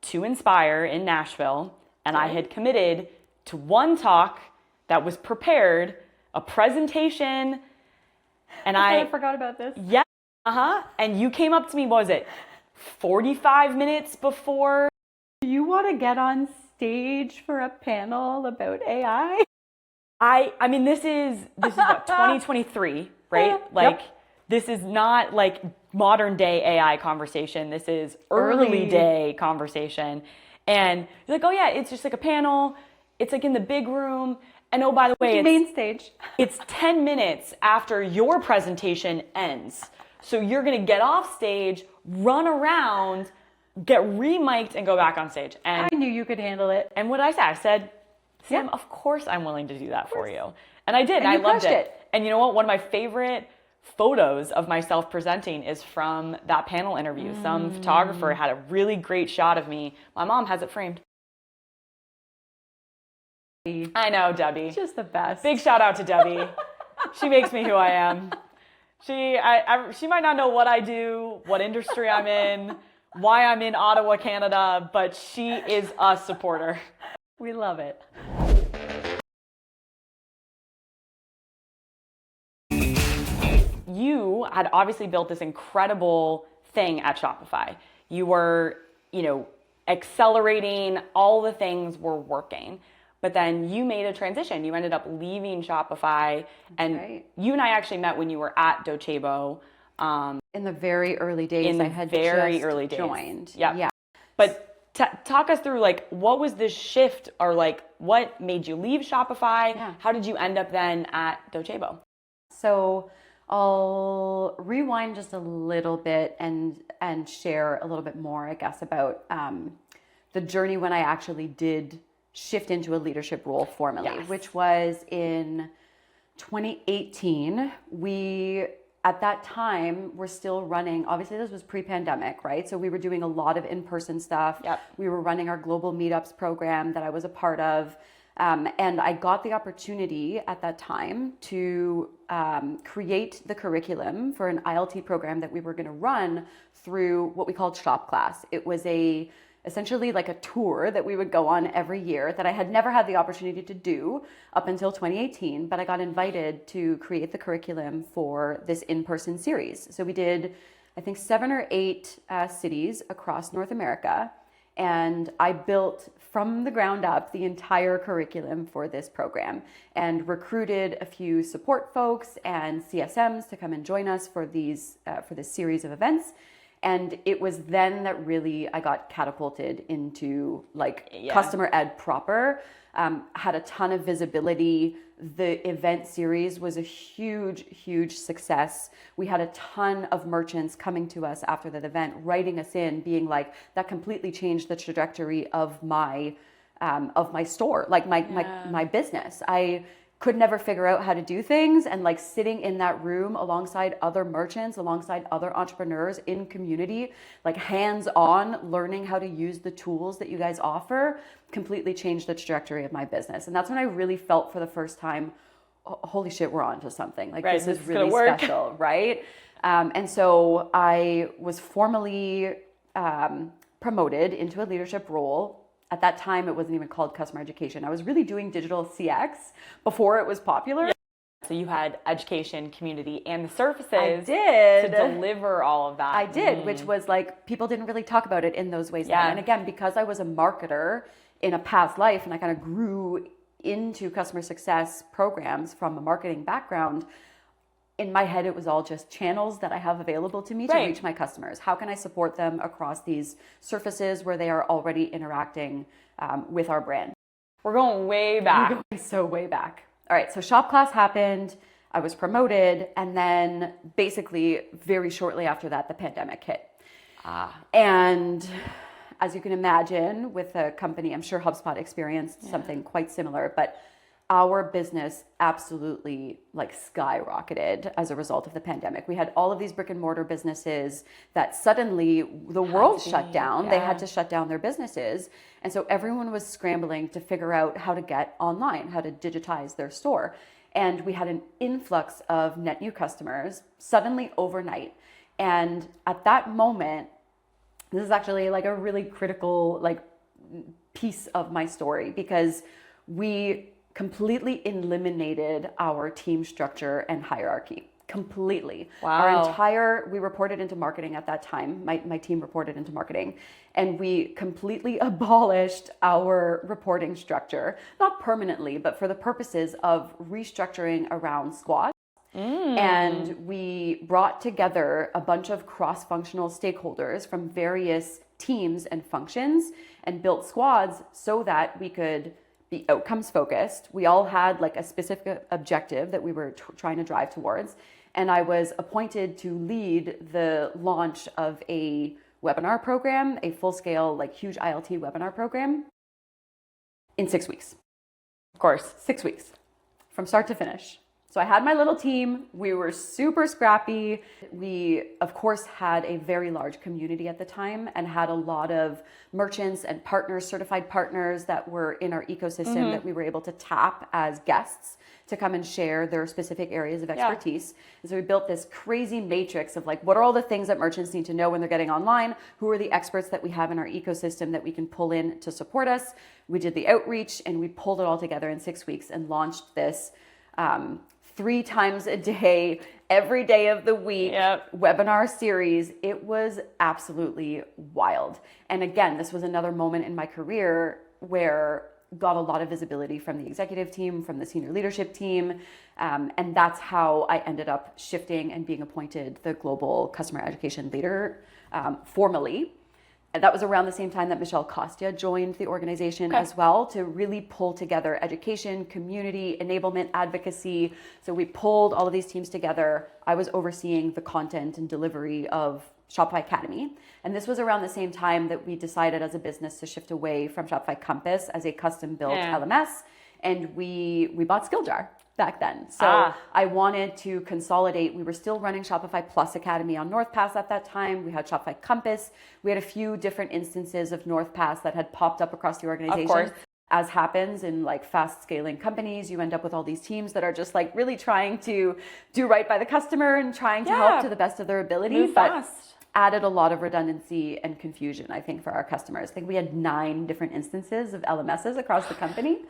to Inspire in Nashville, and I had committed to one talk that was prepared, a presentation, and I forgot about this. Yeah, and you came up to me, what was it, 45 minutes before? Do you want to get on stage for a panel about AI? I mean, this is what, 2023, right? Like, This is not like modern day AI conversation. This is early day conversation. And you're like, oh yeah, it's just like a panel. It's like in the big room. And oh, by the way, main stage. It's 10 minutes after your presentation ends. So you're going to get off stage, run around, get remiked, and go back on stage. And I knew you could handle it. And what I said, Sam, of course I'm willing to do that for you. And I did, and I loved it. And you know what? One of my favorite photos of myself presenting is from that panel interview. Some photographer had a really great shot of me. My mom has it framed. I know, Debbie. Just the best. Big shout out to Debbie. She makes me who I am. She might not know what I do, what industry I'm in, why I'm in Ottawa, Canada, but she is a supporter. We love it. You had obviously built this incredible thing at Shopify. You were, accelerating, all the things were working. But then you made a transition. You ended up leaving Shopify. And you and I actually met when you were at Docebo. In the very early days, I had just joined. Yeah. But talk us through, like, what was the shift, or like what made you leave Shopify? Yeah. How did you end up then at Docebo? So I'll rewind just a little bit and share a little bit more, I guess, about the journey when I actually did shift into a leadership role formally, which was in 2018. We, at that time, were still running, obviously this was pre-pandemic, right? So we were doing a lot of in-person stuff. Yep. We were running our global meetups program that I was a part of. And I got the opportunity at that time to create the curriculum for an ILT program that we were going to run through what we called Shop Class. It was essentially like a tour that we would go on every year that I had never had the opportunity to do up until 2018, but I got invited to create the curriculum for this in-person series. So we did, I think, 7 or 8 cities across North America. And I built from the ground up the entire curriculum for this program and recruited a few support folks and CSMs to come and join us for this series of events. And it was then that really I got catapulted into customer ed proper, had a ton of visibility. The event series was a huge, huge success. We had a ton of merchants coming to us after that event, writing us in, being like, that completely changed the trajectory of my store, like my business. I could never figure out how to do things, and like sitting in that room alongside other merchants, alongside other entrepreneurs in community, like hands-on learning how to use the tools that you guys offer, completely changed the trajectory of my business. And that's when I really felt for the first time, holy shit, we're on to something. Like, this is really special, right? And so I was formally promoted into a leadership role. At that time, it wasn't even called customer education. I was really doing digital CX before it was popular. Yeah. So you had education, community, and the services to deliver all of that. I did, which was like, people didn't really talk about it in those ways then. And again, because I was a marketer in a past life and I kind of grew into customer success programs from a marketing background, in my head, it was all just channels that I have available to me to reach my customers. How can I support them across these surfaces where they are already interacting with our brand? We're going way back. We're going so way back. All right, so Shop Class happened. I was promoted. And then basically very shortly after that, the pandemic hit. And as you can imagine, with a company, I'm sure HubSpot experienced something quite similar, but our business absolutely like skyrocketed as a result of the pandemic. We had all of these brick and mortar businesses that suddenly the world shut down. They had to shut down their businesses. And so everyone was scrambling to figure out how to get online, how to digitize their store. And we had an influx of net new customers suddenly overnight. And at that moment, this is actually like a really critical like piece of my story, because we completely eliminated our team structure and hierarchy. Completely. Wow. We reported into marketing at that time. My team reported into marketing, and we completely abolished our reporting structure, not permanently, but for the purposes of restructuring around squads. And we brought together a bunch of cross-functional stakeholders from various teams and functions and built squads so that we could be outcomes focused. We all had like a specific objective that we were trying to drive towards. And I was appointed to lead the launch of a webinar program, a full-scale, like huge ILT webinar program in 6 weeks. Of course. 6 weeks from start to finish. So I had my little team. We were super scrappy. We, of course, had a very large community at the time and had a lot of merchants and partners, certified partners that were in our ecosystem that we were able to tap as guests to come and share their specific areas of expertise. And so we built this crazy matrix of like, what are all the things that merchants need to know when they're getting online? Who are the experts that we have in our ecosystem that we can pull in to support us? We did the outreach and we pulled it all together in 6 weeks and launched this 3 times a day, every day of the week webinar series. It was absolutely wild. And again, this was another moment in my career where got a lot of visibility from the executive team, from the senior leadership team. And that's how I ended up shifting and being appointed the global customer education leader formally. And that was around the same time that Michelle Costia joined the organization as well, to really pull together education, community, enablement, advocacy. So we pulled all of these teams together. I was overseeing the content and delivery of Shopify Academy. And this was around the same time that we decided as a business to shift away from Shopify Compass as a custom built LMS. And we bought SkillJar back then. So I wanted to consolidate. We were still running Shopify Plus Academy on NorthPass at that time. We had Shopify Compass. We had a few different instances of NorthPass that had popped up across the organization. Of course. As happens in like fast scaling companies, you end up with all these teams that are just like really trying to do right by the customer and trying to help to the best of their ability. Move fast. Added a lot of redundancy and confusion, I think, for our customers. I think we had 9 different instances of LMSs across the company.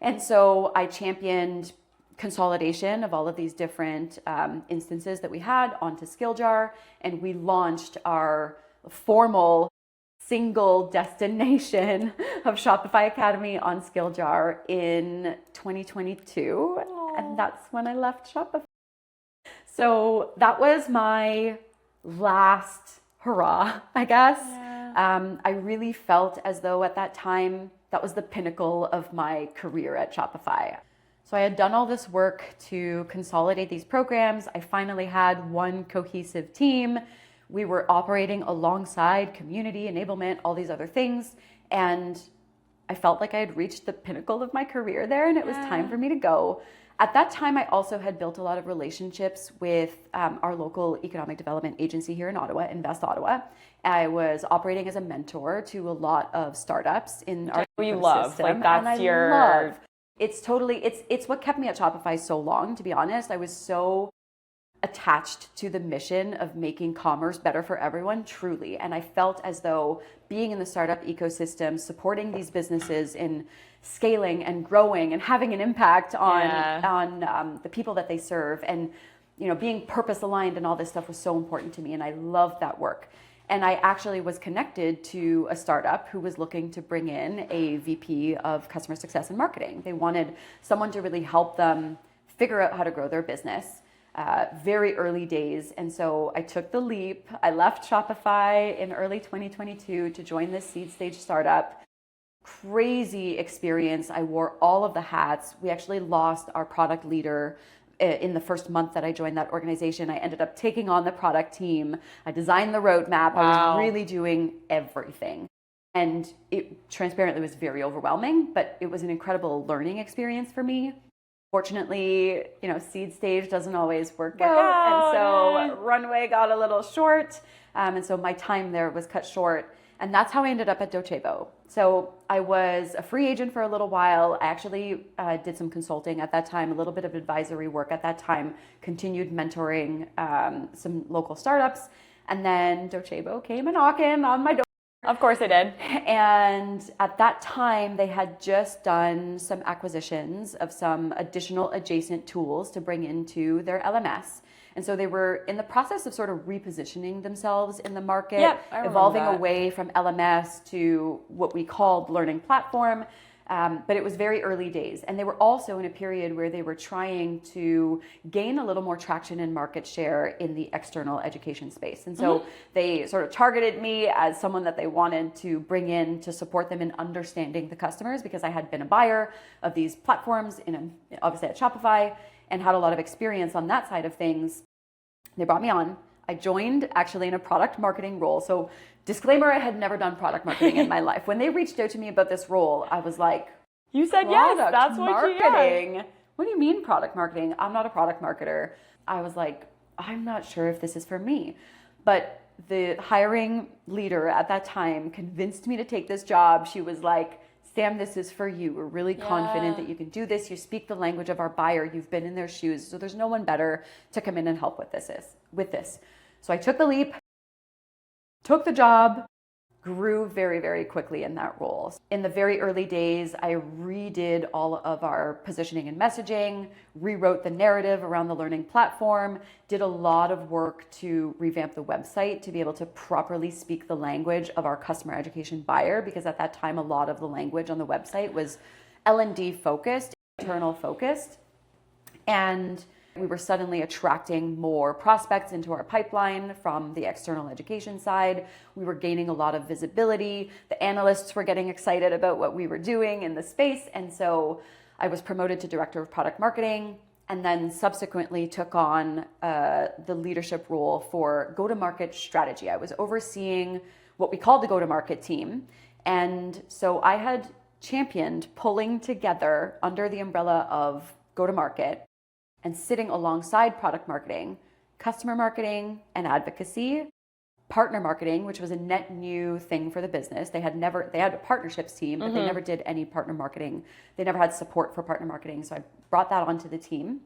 And so I championed consolidation of all of these different instances that we had onto SkillJar, and we launched our formal single destination of Shopify Academy on SkillJar in 2022. And that's when I left Shopify. So that was my last hurrah, I guess. I really felt as though at that time, that was the pinnacle of my career at Shopify. So I had done all this work to consolidate these programs. I finally had one cohesive team. We were operating alongside community, enablement, all these other things. And I felt like I had reached the pinnacle of my career there, and it was time for me to go. At that time, I also had built a lot of relationships with our local economic development agency here in Ottawa, Invest Ottawa. I was operating as a mentor to a lot of startups in our ecosystem. You love, like that's your... It's what kept me at Shopify so long, to be honest. I was so attached to the mission of making commerce better for everyone, truly. And I felt as though being in the startup ecosystem, supporting these businesses in scaling and growing and having an impact on the people that they serve, and being purpose aligned and all this stuff was so important to me. And I loved that work. And I actually was connected to a startup who was looking to bring in a VP of customer success and marketing. They wanted someone to really help them figure out how to grow their business. very early days. And so I took the leap. I left Shopify in early 2022 to join this seed stage startup. Crazy experience. I wore all of the hats. We actually lost our product leader in the first month that I joined that organization. I ended up taking on the product team. I designed the roadmap. Wow. I was really doing everything. And it transparently was very overwhelming, but it was an incredible learning experience for me. Fortunately, seed stage doesn't always work out. And so runway got a little short. And so my time there was cut short. And that's how I ended up at Docebo. So I was a free agent for a little while. I actually did some consulting at that time, a little bit of advisory work at that time, continued mentoring some local startups. And then Docebo came a knocking on my door. Of course they did. And at that time, they had just done some acquisitions of some additional adjacent tools to bring into their LMS. And so they were in the process of sort of repositioning themselves in the market, evolving away from LMS to what we called learning platform. But it was very early days. And they were also in a period where they were trying to gain a little more traction and market share in the external education space. And so they sort of targeted me as someone that they wanted to bring in to support them in understanding the customers, because I had been a buyer of these platforms obviously at Shopify and had a lot of experience on that side of things. They brought me on. I joined actually in a product marketing role. So disclaimer, I had never done product marketing in my life. When they reached out to me about this role, I was like, you said yes, that's what marketing. What do you mean product marketing? I'm not a product marketer. I was like, I'm not sure if this is for me. But the hiring leader at that time convinced me to take this job. She was like, Sam, this is for you. We're really confident that you can do this. You speak the language of our buyer. You've been in their shoes. So there's no one better to come in and help with this. So I took the leap, took the job, grew very, very quickly in that role. In the very early days, I redid all of our positioning and messaging, rewrote the narrative around the learning platform, did a lot of work to revamp the website to be able to properly speak the language of our customer education buyer, because at that time, a lot of the language on the website was L&D focused, internal focused. And we were suddenly attracting more prospects into our pipeline from the external education side. We were gaining a lot of visibility. The analysts were getting excited about what we were doing in the space. And so I was promoted to director of product marketing, and then subsequently took on the leadership role for go-to-market strategy. I was overseeing what we called the go-to-market team. And so I had championed pulling together under the umbrella of go-to-market and sitting alongside product marketing, customer marketing and advocacy, partner marketing, which was a net new thing for the business. They had a partnerships team, but they never did any partner marketing. They never had support for partner marketing. So I brought that onto the team.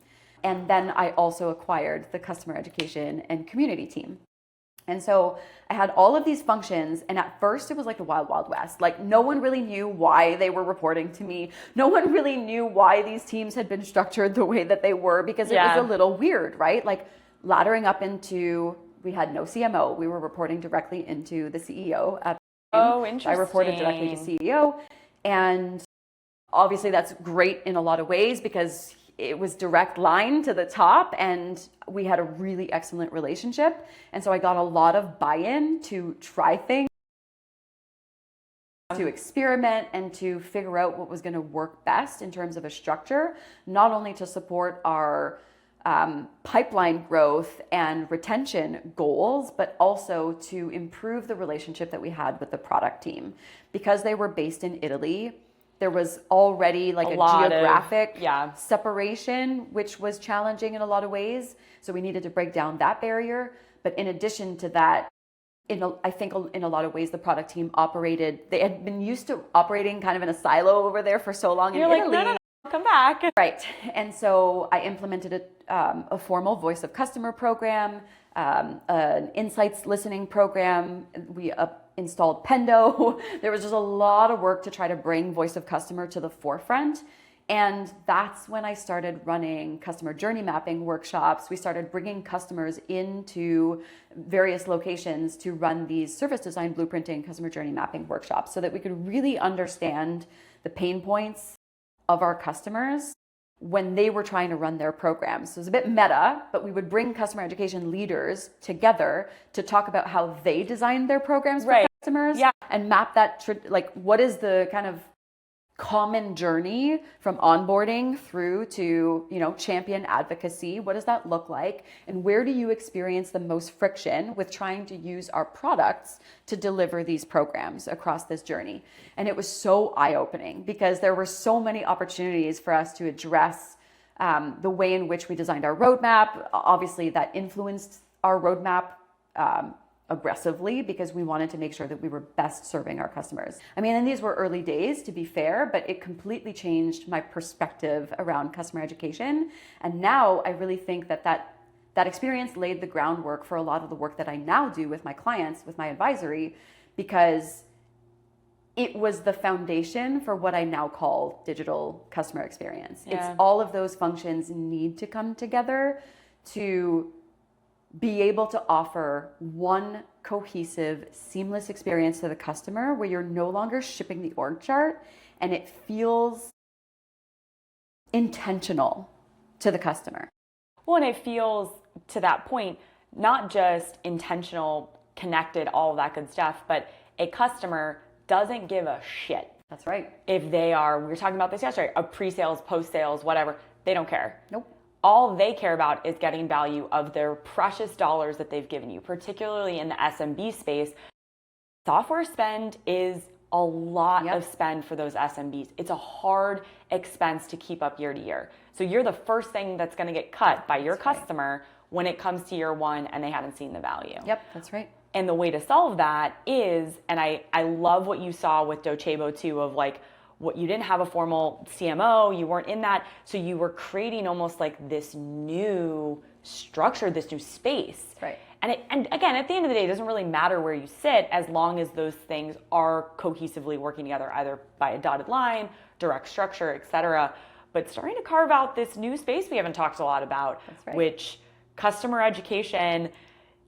And then I also acquired the customer education and community team. And so I had all of these functions, and at first it was like the wild, wild west. Like no one really knew why they were reporting to me. No one really knew why these teams had been structured the way that they were, because it was a little weird, right? Like laddering up into, we had no CMO. We were reporting directly into the CEO at the time. Oh, interesting. I reported directly to CEO. And obviously that's great in a lot of ways, because it was direct line to the top, and we had a really excellent relationship. And so I got a lot of buy-in to try things, to experiment, and to figure out what was going to work best in terms of a structure, not only to support our pipeline growth and retention goals, but also to improve the relationship that we had with the product team. Because they were based in Italy, there was already like a geographic separation, which was challenging in a lot of ways. So we needed to break down that barrier. But in addition to that, I think in a lot of ways, the product team they had been used to operating kind of in a silo over there for so long in Italy. No, come back. Right. And so I implemented a formal voice of customer program, an insights listening program. We installed Pendo. There was just a lot of work to try to bring voice of customer to the forefront. And that's when I started running customer journey mapping workshops. We started bringing customers into various locations to run these service design blueprinting customer journey mapping workshops, so that we could really understand the pain points of our customers when they were trying to run their programs. So it was a bit meta, but we would bring customer education leaders together to talk about how they designed their programs for customers and map that, like what is the kind of common journey from onboarding through to, champion advocacy. What does that look like? And where do you experience the most friction with trying to use our products to deliver these programs across this journey? And it was so eye-opening because there were so many opportunities for us to address the way in which we designed our roadmap. Obviously, that influenced our roadmap aggressively because we wanted to make sure that we were best serving our customers. I mean, and these were early days, to be fair, but it completely changed my perspective around customer education. And now I really think that experience laid the groundwork for a lot of the work that I now do with my clients, with my advisory, because it was the foundation for what I now call digital customer experience. It's all of those functions need to come together to be able to offer one cohesive, seamless experience to the customer where you're no longer shipping the org chart and it feels intentional to the customer. Well, and it feels, to that point, not just intentional, connected, all of that good stuff, but a customer doesn't give a shit. That's right. If they are, we were talking about this yesterday, a pre-sales, post-sales, whatever, they don't care. Nope. All they care about is getting value of their precious dollars that they've given you, particularly in the SMB space. Software spend is a lot of spend for those SMBs. It's a hard expense to keep up year to year. So you're the first thing that's going to get cut by your customer when it comes to year one and they haven't seen the value. Yep, that's right. And the way to solve that is, and I love what you saw with Docebo too, of like, what you didn't have a formal CMO, you weren't in that. So you were creating almost like this new structure, this new space. Right. And again, at the end of the day, it doesn't really matter where you sit as long as those things are cohesively working together, either by a dotted line, direct structure, et cetera. But starting to carve out this new space we haven't talked a lot about, which customer education,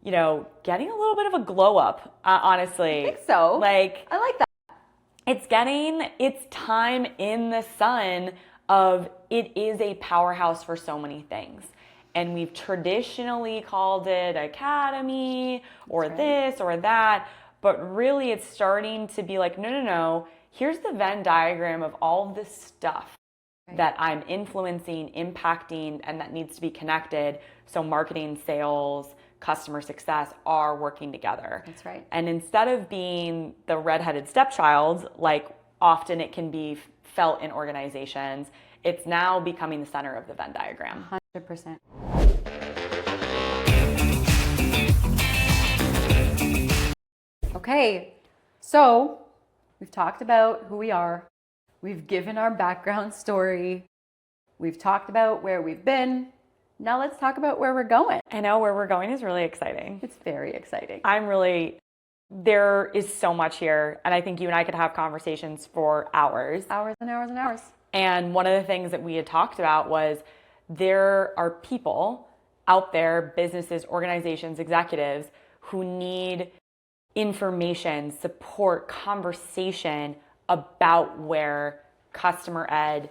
getting a little bit of a glow up, honestly. I think so. I like that. It's getting its time in the sun of it is a powerhouse for so many things. And we've traditionally called it academy or this or that, but really it's starting to be like, no, here's the Venn diagram of all of this stuff that I'm influencing, impacting, and that needs to be connected. So marketing, sales, customer success are working together. That's right. And instead of being the redheaded stepchild, like often it can be felt in organizations, it's now becoming the center of the Venn diagram. 100%. Okay, so we've talked about who we are. We've given our background story. We've talked about where we've been. Now let's talk about where we're going. I know where we're going is really exciting. It's very exciting. There is so much here. And I think you and I could have conversations for hours. Hours and hours and hours. And one of the things that we had talked about was there are people out there, businesses, organizations, executives who need information, support, conversation about where customer ed,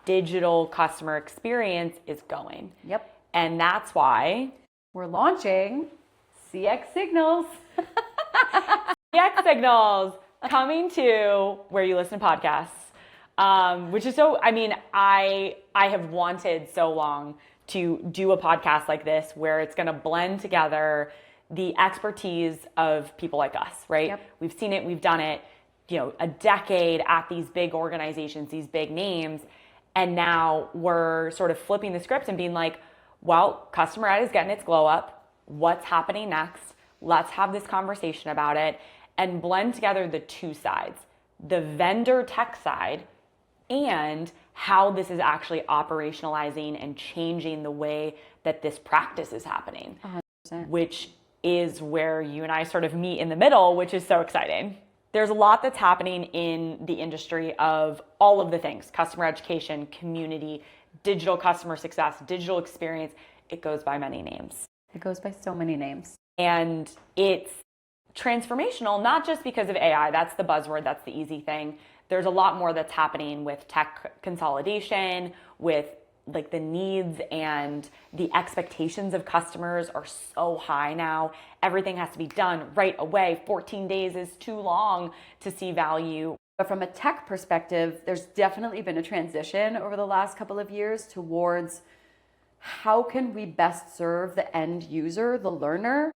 digital customer experience is going. Yep. And that's why we're launching CX Signals. CX Signals coming to where you listen to podcasts, which is so, I have wanted so long to do a podcast like this where it's going to blend together the expertise of people like us, right? Yep. We've seen it, we've done it, a decade at these big organizations, these big names. And now we're sort of flipping the script and being like, well, customer ed is getting its glow up. What's happening next? Let's have this conversation about it and blend together the two sides, the vendor tech side and how this is actually operationalizing and changing the way that this practice is happening, 100%. Which is where you and I sort of meet in the middle, which is so exciting. There's a lot that's happening in the industry of all of the things, customer education, community, digital customer success, digital experience. It goes by many names. It goes by so many names. And it's transformational, not just because of AI. That's the buzzword. That's the easy thing. There's a lot more that's happening with tech consolidation, with like the needs and the expectations of customers are so high now. Everything has to be done right away. 14 days is too long to see value. But from a tech perspective, there's definitely been a transition over the last couple of years towards how can we best serve the end user, the learner,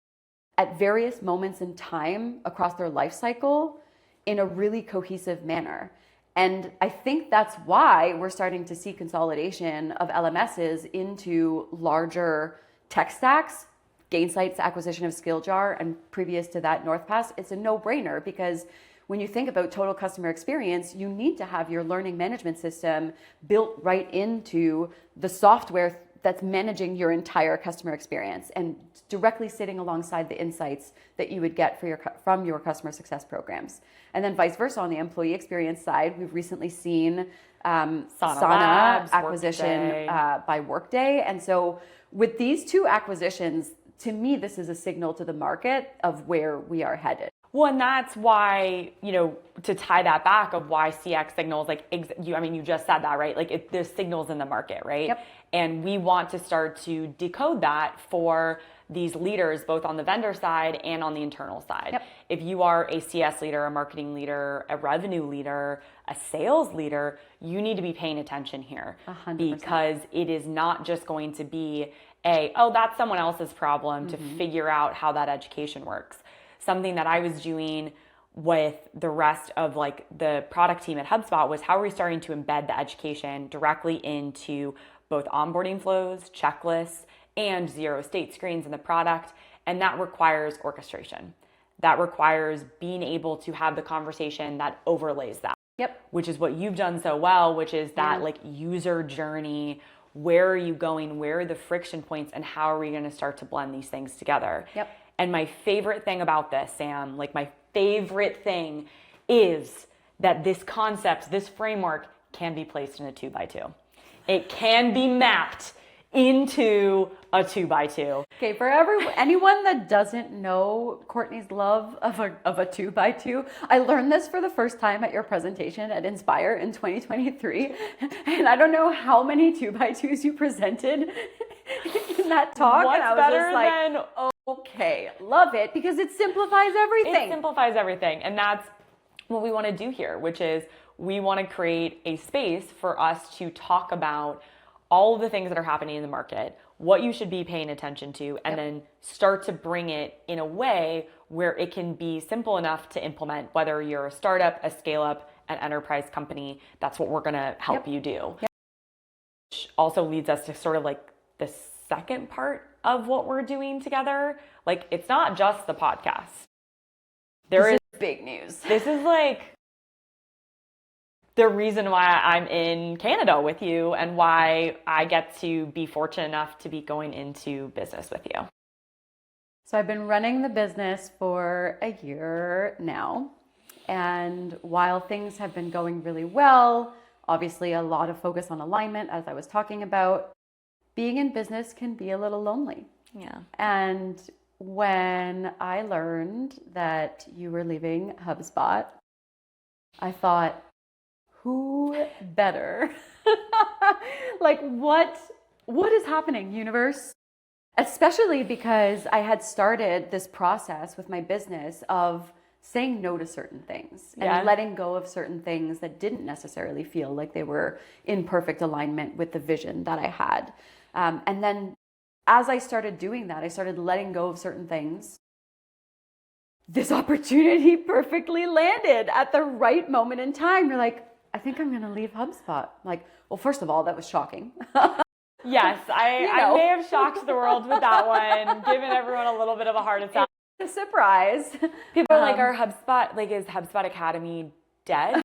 at various moments in time across their life cycle in a really cohesive manner. And I think that's why we're starting to see consolidation of LMSs into larger tech stacks. Gainsight's acquisition of SkillJar and previous to that NorthPass, it's a no-brainer because when you think about total customer experience, you need to have your learning management system built right into the software that's managing your entire customer experience and directly sitting alongside the insights that you would get from your customer success programs. And then vice versa on the employee experience side, we've recently seen Sana acquisition by Workday. And so with these two acquisitions, to me, this is a signal to the market of where we are headed. Well, and that's why, to tie that back of why CX signals, you just said that, right? Like there's signals in the market, right? Yep. And we want to start to decode that for these leaders, both on the vendor side and on the internal side. Yep. If you are a CS leader, a marketing leader, a revenue leader, a sales leader, you need to be paying attention here 100%. Because it is not just going to be that's someone else's problem to figure out how that education works. Something that I was doing with the rest of like the product team at HubSpot was how are we starting to embed the education directly into both onboarding flows, checklists, and zero state screens in the product. And that requires orchestration. That requires being able to have the conversation that overlays that. Yep. Which is what you've done so well, which is that like user journey. Where are you going? Where are the friction points? And how are we going to start to blend these things together? Yep. And my favorite thing about this, Sam, like my favorite thing is that this concept, this framework can be placed in a 2x2. It can be mapped into a 2x2. Okay, for anyone that doesn't know Courtney's love of a 2x2, I learned this for the first time at your presentation at Inspire in 2023. And I don't know how many 2x2s you presented in that talk. What's and I was better just like, than okay, love it because it simplifies everything. It simplifies everything. And that's what we want to do here, which is we want to create a space for us to talk about all of the things that are happening in the market, what you should be paying attention to, and then start to bring it in a way where it can be simple enough to implement, whether you're a startup, a scale-up, an enterprise company. That's what we're going to help you do. Which also leads us to sort of like the second part of what we're doing together. Like, it's not just the podcast. This is big news. This is like the reason why I'm in Canada with you and why I get to be fortunate enough to be going into business with you. So I've been running the business for a year now. And while things have been going really well, obviously a lot of focus on alignment, as I was talking about, being in business can be a little lonely. Yeah. And when I learned that you were leaving HubSpot, I thought, who better? Like, what is happening, universe? Especially because I had started this process with my business of saying no to certain things and letting go of certain things that didn't necessarily feel like they were in perfect alignment with the vision that I had. And then as I started doing that, I started letting go of certain things. This opportunity perfectly landed at the right moment in time. You're like, I think I'm going to leave HubSpot. I'm like, well, first of all, that was shocking. Yes, I may have shocked the world with that one, given everyone a little bit of a heart attack. It's a surprise. People are like, is HubSpot Academy dead?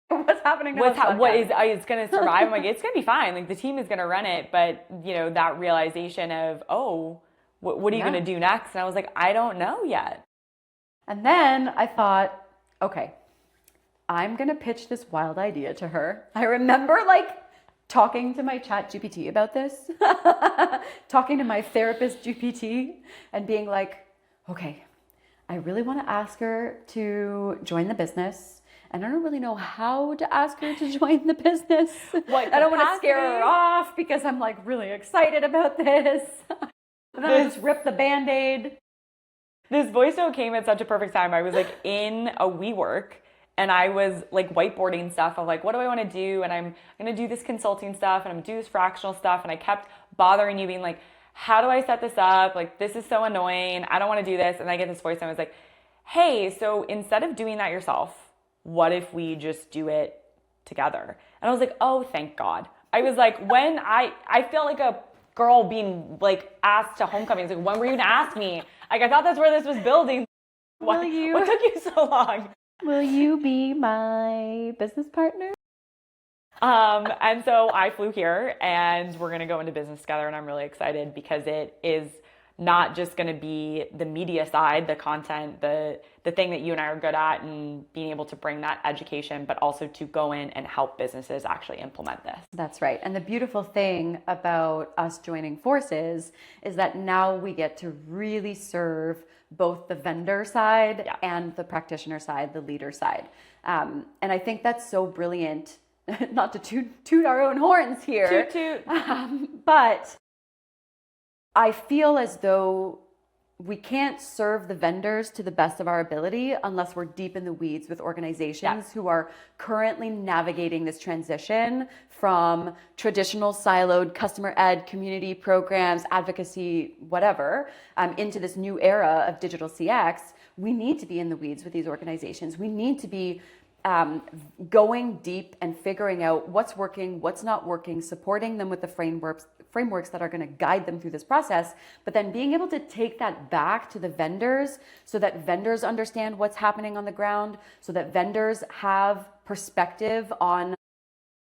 What's happening to it's going to survive? I'm like, it's going to be fine. Like, the team is going to run it. But, that realization of, what are you going to do next? And I was like, I don't know yet. And then I thought, okay, I'm going to pitch this wild idea to her. I remember talking to my chat GPT about this, talking to my therapist GPT and being like, okay, I really want to ask her to join the business and I don't really know how to ask her to join the business. What I don't want to capacity? scare her off because I'm like really excited about this. And then I just rip the Band-Aid. This voice note came at such a perfect time. I was like in a WeWork and I was like whiteboarding stuff of like, what do I want to do? And I'm going to do this consulting stuff and I'm going to do this fractional stuff. And I kept bothering you being like, how do I set this up? Like, this is so annoying. I don't want to do this. And I get this voice and I was like, hey, so instead of doing that yourself, what if we just do it together? And I was like, oh, thank God. I was like, when I felt like a girl being like asked to homecoming. It's like, when were you gonna ask me? Like, I thought that's where this was building. What took you so long? Will you be my business partner? And so I flew here and we're gonna go into business together, and I'm really excited because it is not just going to be the media side, the content, the thing that you and I are good at, and being able to bring that education, but also to go in and help businesses actually implement this. That's right. And the beautiful thing about us joining forces is that now we get to really serve both the vendor side and the practitioner side, the leader side. And I think that's so brilliant, not to toot our own horns here, Toot. But I feel as though we can't serve the vendors to the best of our ability unless we're deep in the weeds with organizations who are currently navigating this transition from traditional siloed customer ed, community programs, advocacy, whatever, into this new era of digital CX. We need to be in the weeds with these organizations. We need to be going deep and figuring out what's working, what's not working, supporting them with the frameworks that are going to guide them through this process, but then being able to take that back to the vendors so that vendors understand what's happening on the ground, so that vendors have perspective on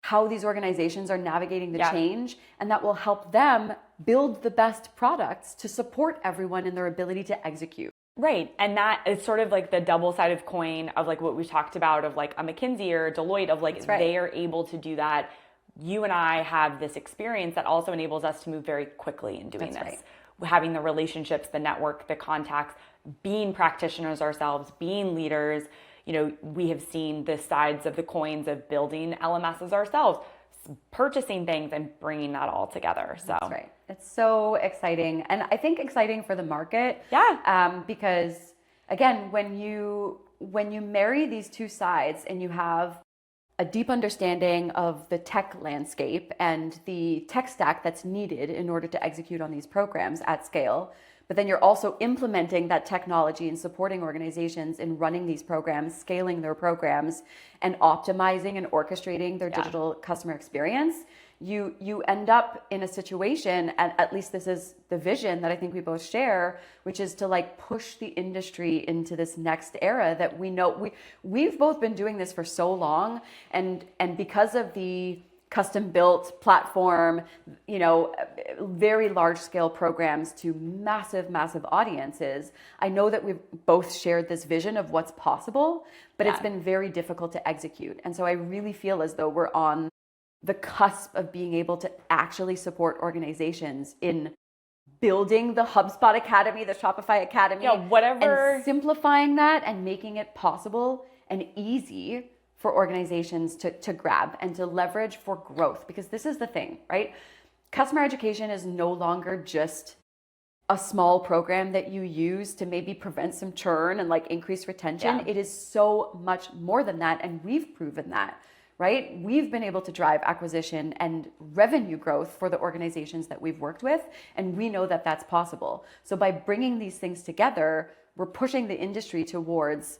how these organizations are navigating the change, and that will help them build the best products to support everyone in their ability to execute. Right. And that is sort of like the double-sided coin of like what we talked about of like a McKinsey or Deloitte of like they are able to do that. You and I have this experience that also enables us to move very quickly in doing this. Right. Having the relationships, the network, the contacts, being practitioners ourselves, being leaders. You know, we have seen the sides of the coins of building LMSs ourselves, purchasing things and bringing that all together. So that's right. It's so exciting. And I think exciting for the market. Yeah. Because again, when you marry these two sides and you have a deep understanding of the tech landscape and the tech stack that's needed in order to execute on these programs at scale, but then you're also implementing that technology and supporting organizations in running these programs, scaling their programs, and optimizing and orchestrating their digital customer experience, you end up in a situation, and at least this is the vision that I think we both share, which is to like push the industry into this next era that we know we've both been doing this for so long, and because of the custom built platform, you know, very large scale programs to massive audiences. I know that we've both shared this vision of what's possible, but it's been very difficult to execute. And so I really feel as though we're on the cusp of being able to actually support organizations in building the HubSpot Academy, the Shopify Academy, whatever, and simplifying that and making it possible and easy for organizations to grab and to leverage for growth. Because this is the thing, right? Customer education is no longer just a small program that you use to maybe prevent some churn and like increase retention. Yeah. It is so much more than that. And we've proven that, right? We've been able to drive acquisition and revenue growth for the organizations that we've worked with. And we know that that's possible. So by bringing these things together, we're pushing the industry towards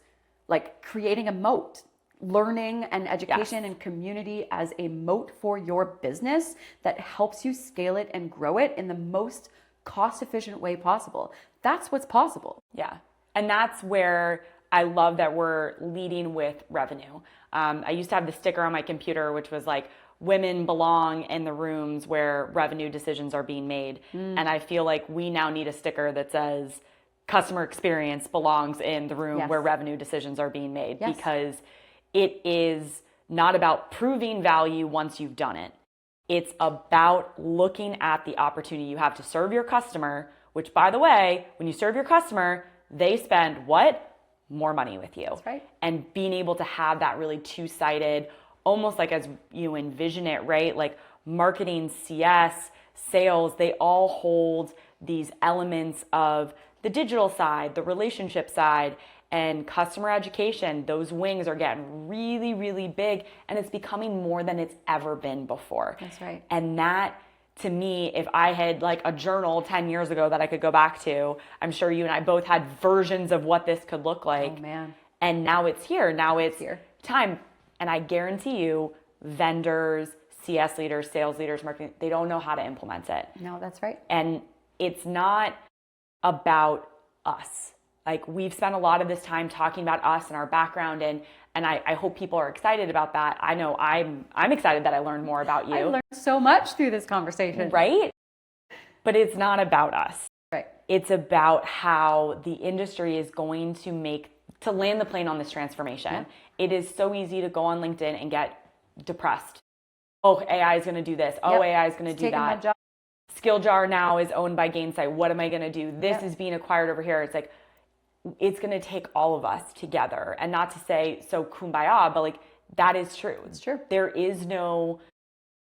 like creating a moat. Learning and education and community as a moat for your business that helps you scale it and grow it in the most cost-efficient way possible. That's what's possible. Yeah. And that's where I love that we're leading with revenue. I used to have the sticker on my computer, which was like, women belong in the rooms where revenue decisions are being made. And I feel like we now need a sticker that says customer experience belongs in the room where revenue decisions are being made, because it is not about proving value once you've done it. It's about looking at the opportunity you have to serve your customer, which, by the way, when you serve your customer, they spend what? more money with you. That's right. And being able to have that really two-sided, almost like as you envision it, right? Like marketing, CS, sales, they all hold these elements of the digital side, the relationship side, and customer education. Those wings are getting really, really big, and it's becoming more than it's ever been before. That's right. And that, to me, if I had like a journal 10 years ago that I could go back to, I'm sure you and I both had versions of what this could look like. Oh man. And now it's here. Now it's time. And I guarantee you, vendors, CS leaders, sales leaders, marketing, they don't know how to implement it. No, that's right. And it's not about us. Like, we've spent a lot of this time talking about us and our background, and I hope people are excited about that. I know I'm excited that I learned more about you. I learned so much through this conversation. Right? But it's not about us. Right. It's about how the industry is going to land the plane on this transformation. Yeah. It is so easy to go on LinkedIn and get depressed. Oh, AI is going to do this. Oh, AI is going to do that. My job. SkillJar now is owned by Gainsight. What am I going to do? This is being acquired over here. It's like, it's going to take all of us together. And not to say so kumbaya, but like, that is true. It's true. There is no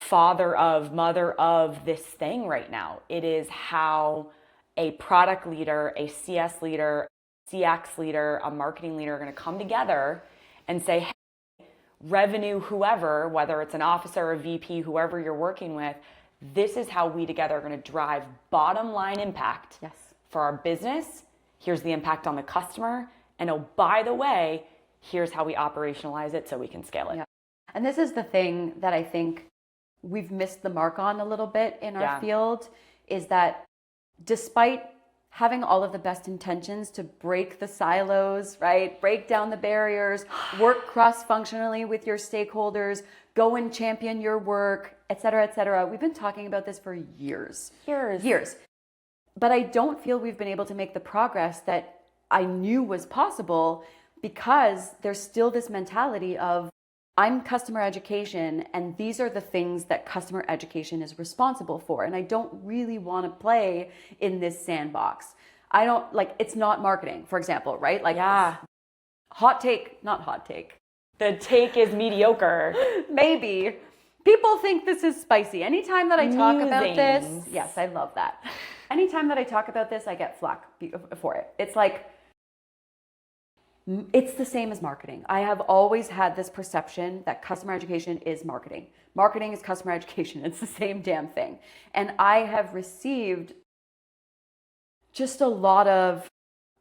father of, mother of this thing right now. It is how a product leader, a CS leader, CX leader, a marketing leader are going to come together and say, hey, revenue, whoever, whether it's an officer or a VP, whoever you're working with, this is how we together are going to drive bottom line impact for our business. Here's the impact on the customer. And oh, by the way, here's how we operationalize it so we can scale it. Yeah. And this is the thing that I think we've missed the mark on a little bit in our field, is that despite having all of the best intentions to break the silos, right? Break down the barriers, work cross-functionally with your stakeholders, go and champion your work, et cetera, et cetera. We've been talking about this for years. But I don't feel we've been able to make the progress that I knew was possible, because there's still this mentality of, I'm customer education, and these are the things that customer education is responsible for. And I don't really want to play in this sandbox. I don't, like, it's not marketing, for example, right? Like, hot take, not hot take. The take is mediocre. Maybe. People think this is spicy. Anytime that I talk about this, yes, I love that. Anytime that I talk about this, I get flack for it. It's like, it's the same as marketing. I have always had this perception that customer education is marketing. Marketing is customer education. It's the same damn thing. And I have received just a lot of,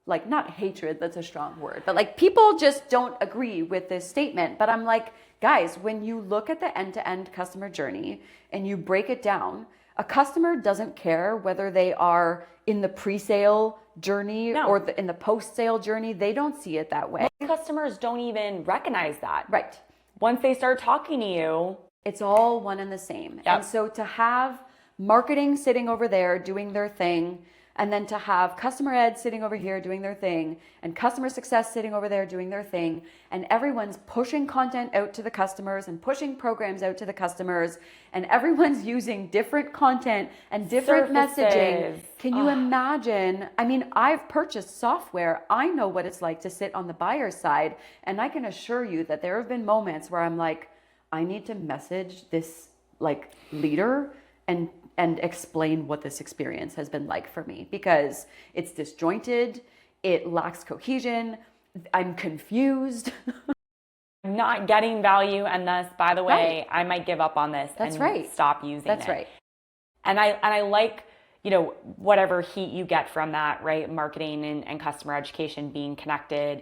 like, not hatred, that's a strong word, but like, people just don't agree with this statement. But I'm like, guys, when you look at the end-to-end customer journey and you break it down, a customer doesn't care whether they are in the pre-sale journey or in the post-sale journey. They don't see it that way. Most customers don't even recognize that. Right. Once they start talking to you, it's all one and the same. Yep. And so to have marketing sitting over there doing their thing, and then to have customer ed sitting over here doing their thing, and customer success sitting over there doing their thing, and everyone's pushing content out to the customers and pushing programs out to the customers, and everyone's using different content and different messaging. Can you imagine? I mean, I've purchased software. I know what it's like to sit on the buyer's side, and I can assure you that there have been moments where I'm like, I need to message this like leader and explain what this experience has been like for me, because it's disjointed, it lacks cohesion, I'm confused. I'm not getting value, and thus, by the way, I might give up on this stop using it. That's right. And I like, you know, whatever heat you get from that, right? Marketing and customer education being connected.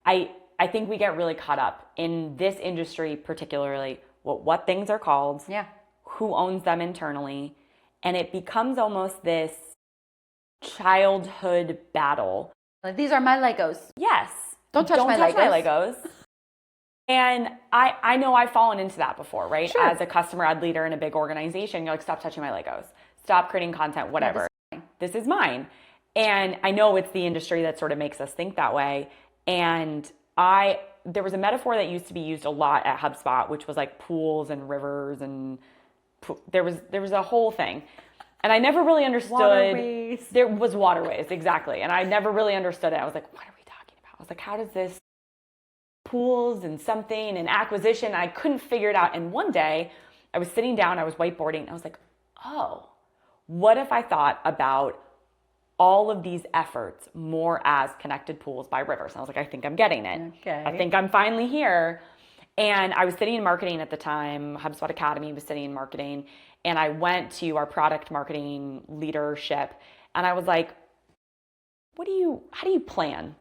I think we get really caught up in this industry, particularly what things are called, who owns them internally. And it becomes almost this childhood battle. Like, these are my Legos. Yes. Don't touch my Legos. And I know I've fallen into that before, right? Sure. As a customer ad leader in a big organization, you're like, stop touching my Legos. Stop creating content, whatever. This is mine. And I know it's the industry that sort of makes us think that way. And there was a metaphor that used to be used a lot at HubSpot, which was like pools and rivers, and there was a whole thing. And I never really understood. Waterways. There was waterways, exactly. And I never really understood it. I was like, what are we talking about? I was like, how does this pools and something and acquisition? I couldn't figure it out. And one day I was sitting down, I was whiteboarding, and I was like, oh, what if I thought about all of these efforts more as connected pools by rivers? And I was like, I think I'm getting it. Okay. I think I'm finally here. And I was sitting in marketing at the time. HubSpot Academy was sitting in marketing. And I went to our product marketing leadership and I was like, how do you plan?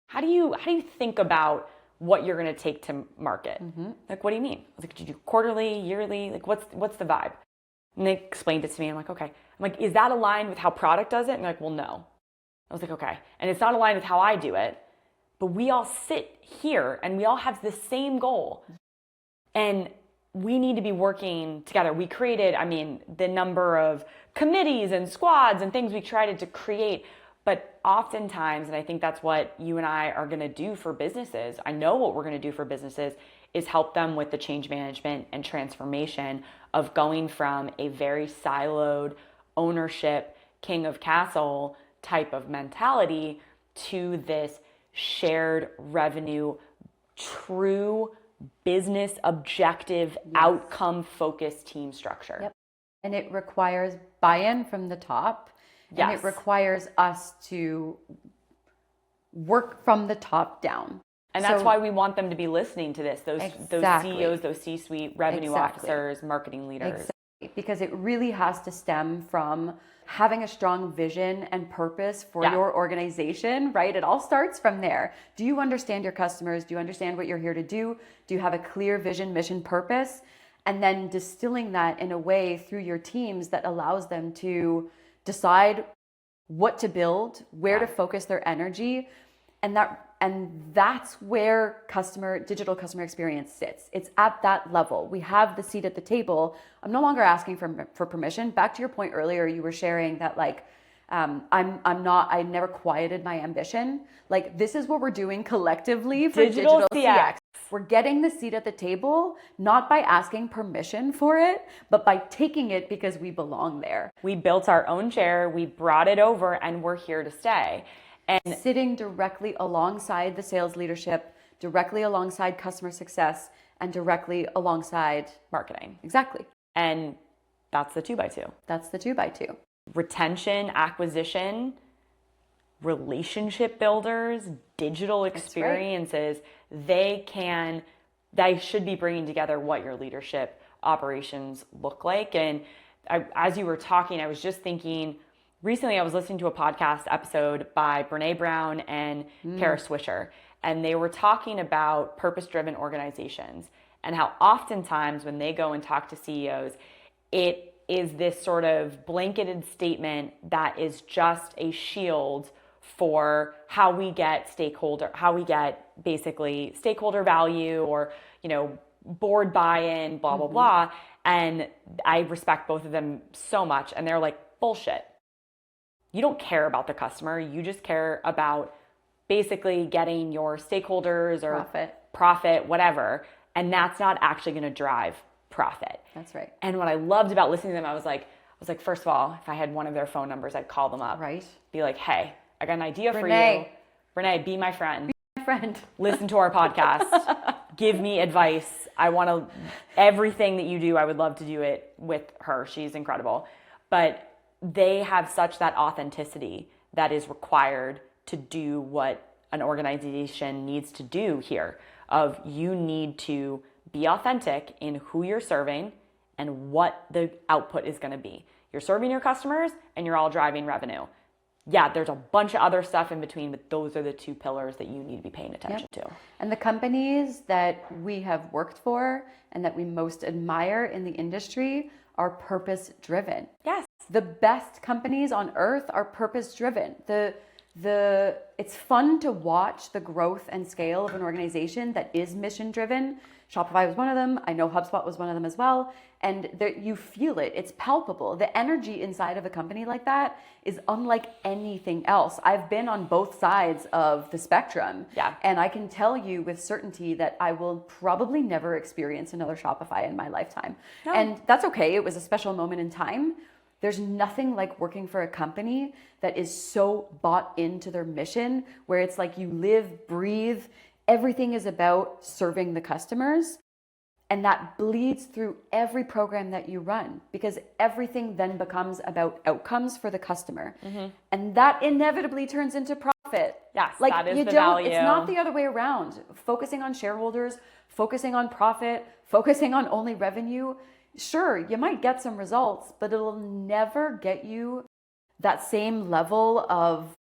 How do you think about what you're going to take to market? Like, what do you mean? I was like, do you do quarterly, yearly? Like, what's the vibe? And they explained it to me. I'm like, okay. I'm like, is that aligned with how product does it? And they're like, well, no. I was like, okay. And it's not aligned with how I do it, but we all sit here and we all have the same goal. And we need to be working together. We created, the number of committees and squads and things we tried to create. But oftentimes, and I think that's what you and I are going to do for businesses, I know what we're going to do for businesses is help them with the change management and transformation of going from a very siloed ownership, king of castle type of mentality to this shared revenue, true business objective, outcome focused team structure. Yep. And it requires buy-in from the top. And it requires us to work from the top down. And that's why we want them to be listening to this, those CEOs, those C-suite revenue officers, marketing leaders. Exactly. Because it really has to stem from having a strong vision and purpose for your organization, right? It all starts from there. Do you understand your customers? Do you understand what you're here to do? Do you have a clear vision, mission, purpose? And then distilling that in a way through your teams that allows them to decide what to build, where to focus their energy, and that's where digital customer experience sits. It's at that level. We have the seat at the table. I'm no longer asking for permission. Back to your point earlier, you were sharing that I never quieted my ambition. Like, this is what we're doing collectively for digital CX. We're getting the seat at the table, not by asking permission for it, but by taking it because we belong there. We built our own chair, we brought it over, and we're here to stay. And sitting directly alongside the sales leadership, directly alongside customer success, and directly alongside marketing. Exactly. And that's the 2x2. That's the 2x2. Retention, acquisition, relationship builders, digital experiences, they should be bringing together what your leadership operations look like. And as you were talking, I was just thinking, recently I was listening to a podcast episode by Brene Brown and Kara Swisher, and they were talking about purpose-driven organizations and how oftentimes when they go and talk to CEOs, it is this sort of blanketed statement that is just a shield for how we get basically stakeholder value or, board buy-in, blah, blah, blah. And I respect both of them so much. And they're like, bullshit. You don't care about the customer. You just care about basically getting your stakeholders or profit, whatever. And that's not actually going to drive profit. That's right. And what I loved about listening to them, I was like, first of all, if I had one of their phone numbers, I'd call them up. Right. Be like, hey, I got an idea for you. Renee, be my friend. Be my friend. Listen to our podcast. Give me advice. Everything that you do, I would love to do it with her. She's incredible. But they have such that authenticity that is required to do what an organization needs to do here. You need to be authentic in who you're serving and what the output is going to be. You're serving your customers and you're all driving revenue. Yeah, there's a bunch of other stuff in between, but those are the two pillars that you need to be paying attention to. And the companies that we have worked for and that we most admire in the industry are purpose-driven. Yes. The best companies on earth are purpose-driven. It's fun to watch the growth and scale of an organization that is mission-driven. Shopify was one of them. I know HubSpot was one of them as well. And you feel it. It's palpable. The energy inside of a company like that is unlike anything else. I've been on both sides of the spectrum. Yeah. And I can tell you with certainty that I will probably never experience another Shopify in my lifetime. No. And that's okay. It was a special moment in time. There's nothing like working for a company that is so bought into their mission, where it's like you live, breathe, everything is about serving the customers. And that bleeds through every program that you run, because everything then becomes about outcomes for the customer. And that inevitably turns into profit. Yes, like that is you the don't, value. It's not the other way around. Focusing on shareholders, focusing on profit, focusing on only revenue. Sure, you might get some results, but it'll never get you that same level of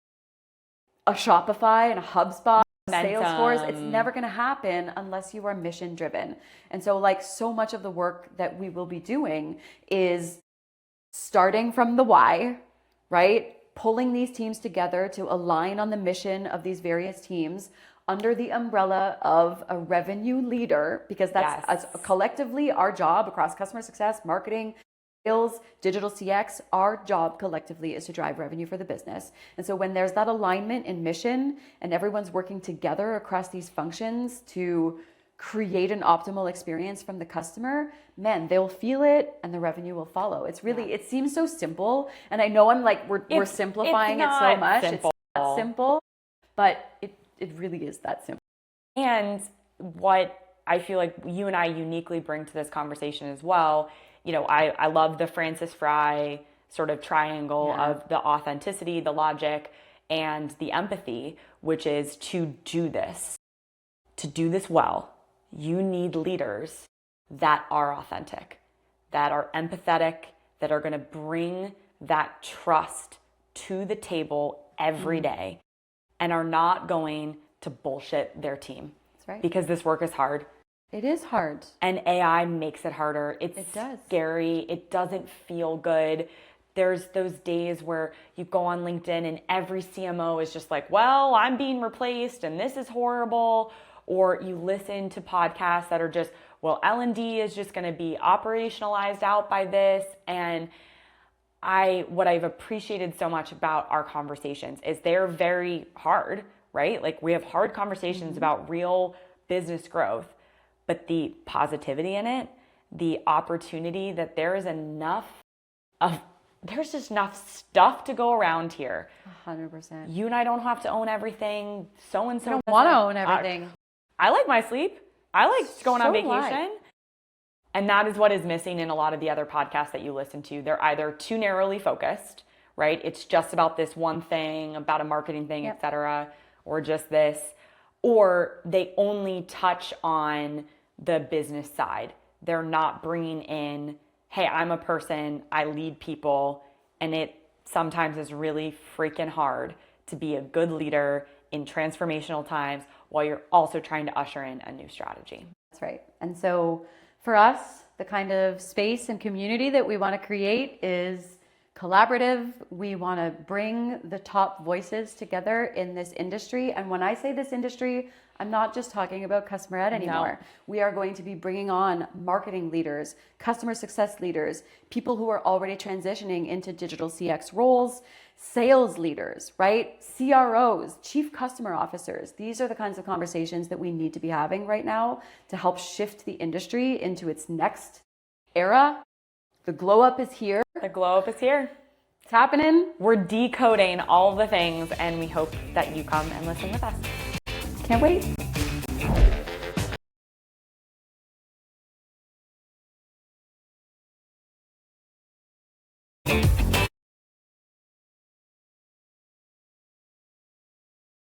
a Shopify and a HubSpot, Salesforce. It's never going to happen unless you are mission driven. And so like so much of the work that we will be doing is starting from the why, right? Pulling these teams together to align on the mission of these various teams under the umbrella of a revenue leader, because that's collectively our job across customer success, marketing, sales, digital CX. Our job collectively is to drive revenue for the business. And so when there's that alignment in mission and everyone's working together across these functions to create an optimal experience from the customer, man, they'll feel it and the revenue will follow. It's really, it seems so simple. And I know I'm like, we're simplifying it so much. Simple. It's not simple, but it really is that simple. And what I feel like you and I uniquely bring to this conversation as well, you know, I love the Francis Fry sort of triangle of the authenticity, the logic, and the empathy, which is to do this well. You need leaders that are authentic, that are empathetic, that are going to bring that trust to the table every day and are not going to bullshit their team. That's right. Because this work is hard. It is hard. And AI makes it harder. It does. Scary. It doesn't feel good. There's those days where you go on LinkedIn and every CMO is just like, well, I'm being replaced and this is horrible. Or you listen to podcasts that are just, well, L&D is just going to be operationalized out by this. And what I've appreciated so much about our conversations is they're very hard, right? Like we have hard conversations about real business growth. But the positivity in it, the opportunity that there's just enough stuff to go around here. 100%. You and I don't have to own everything. So-and-so don't want to own everything. I like my sleep. I like going on vacation. And that is what is missing in a lot of the other podcasts that you listen to. They're either too narrowly focused, right? It's just about this one thing, about a marketing thing, et cetera, or just this. Or they only touch on the business side. They're not bringing in, hey, I'm a person, I lead people, and it sometimes is really freaking hard to be a good leader in transformational times while you're also trying to usher in a new strategy. That's right. And so for us, the kind of space and community that we want to create is collaborative. We want to bring the top voices together in this industry. And when I say this industry, I'm not just talking about customer ed anymore. No. We are going to be bringing on marketing leaders, customer success leaders, people who are already transitioning into digital CX roles, sales leaders, right? CROs, chief customer officers. These are the kinds of conversations that we need to be having right now to help shift the industry into its next era. The glow up is here. The glow up is here. It's happening. We're decoding all the things, and we hope that you come and listen with us. Can't wait.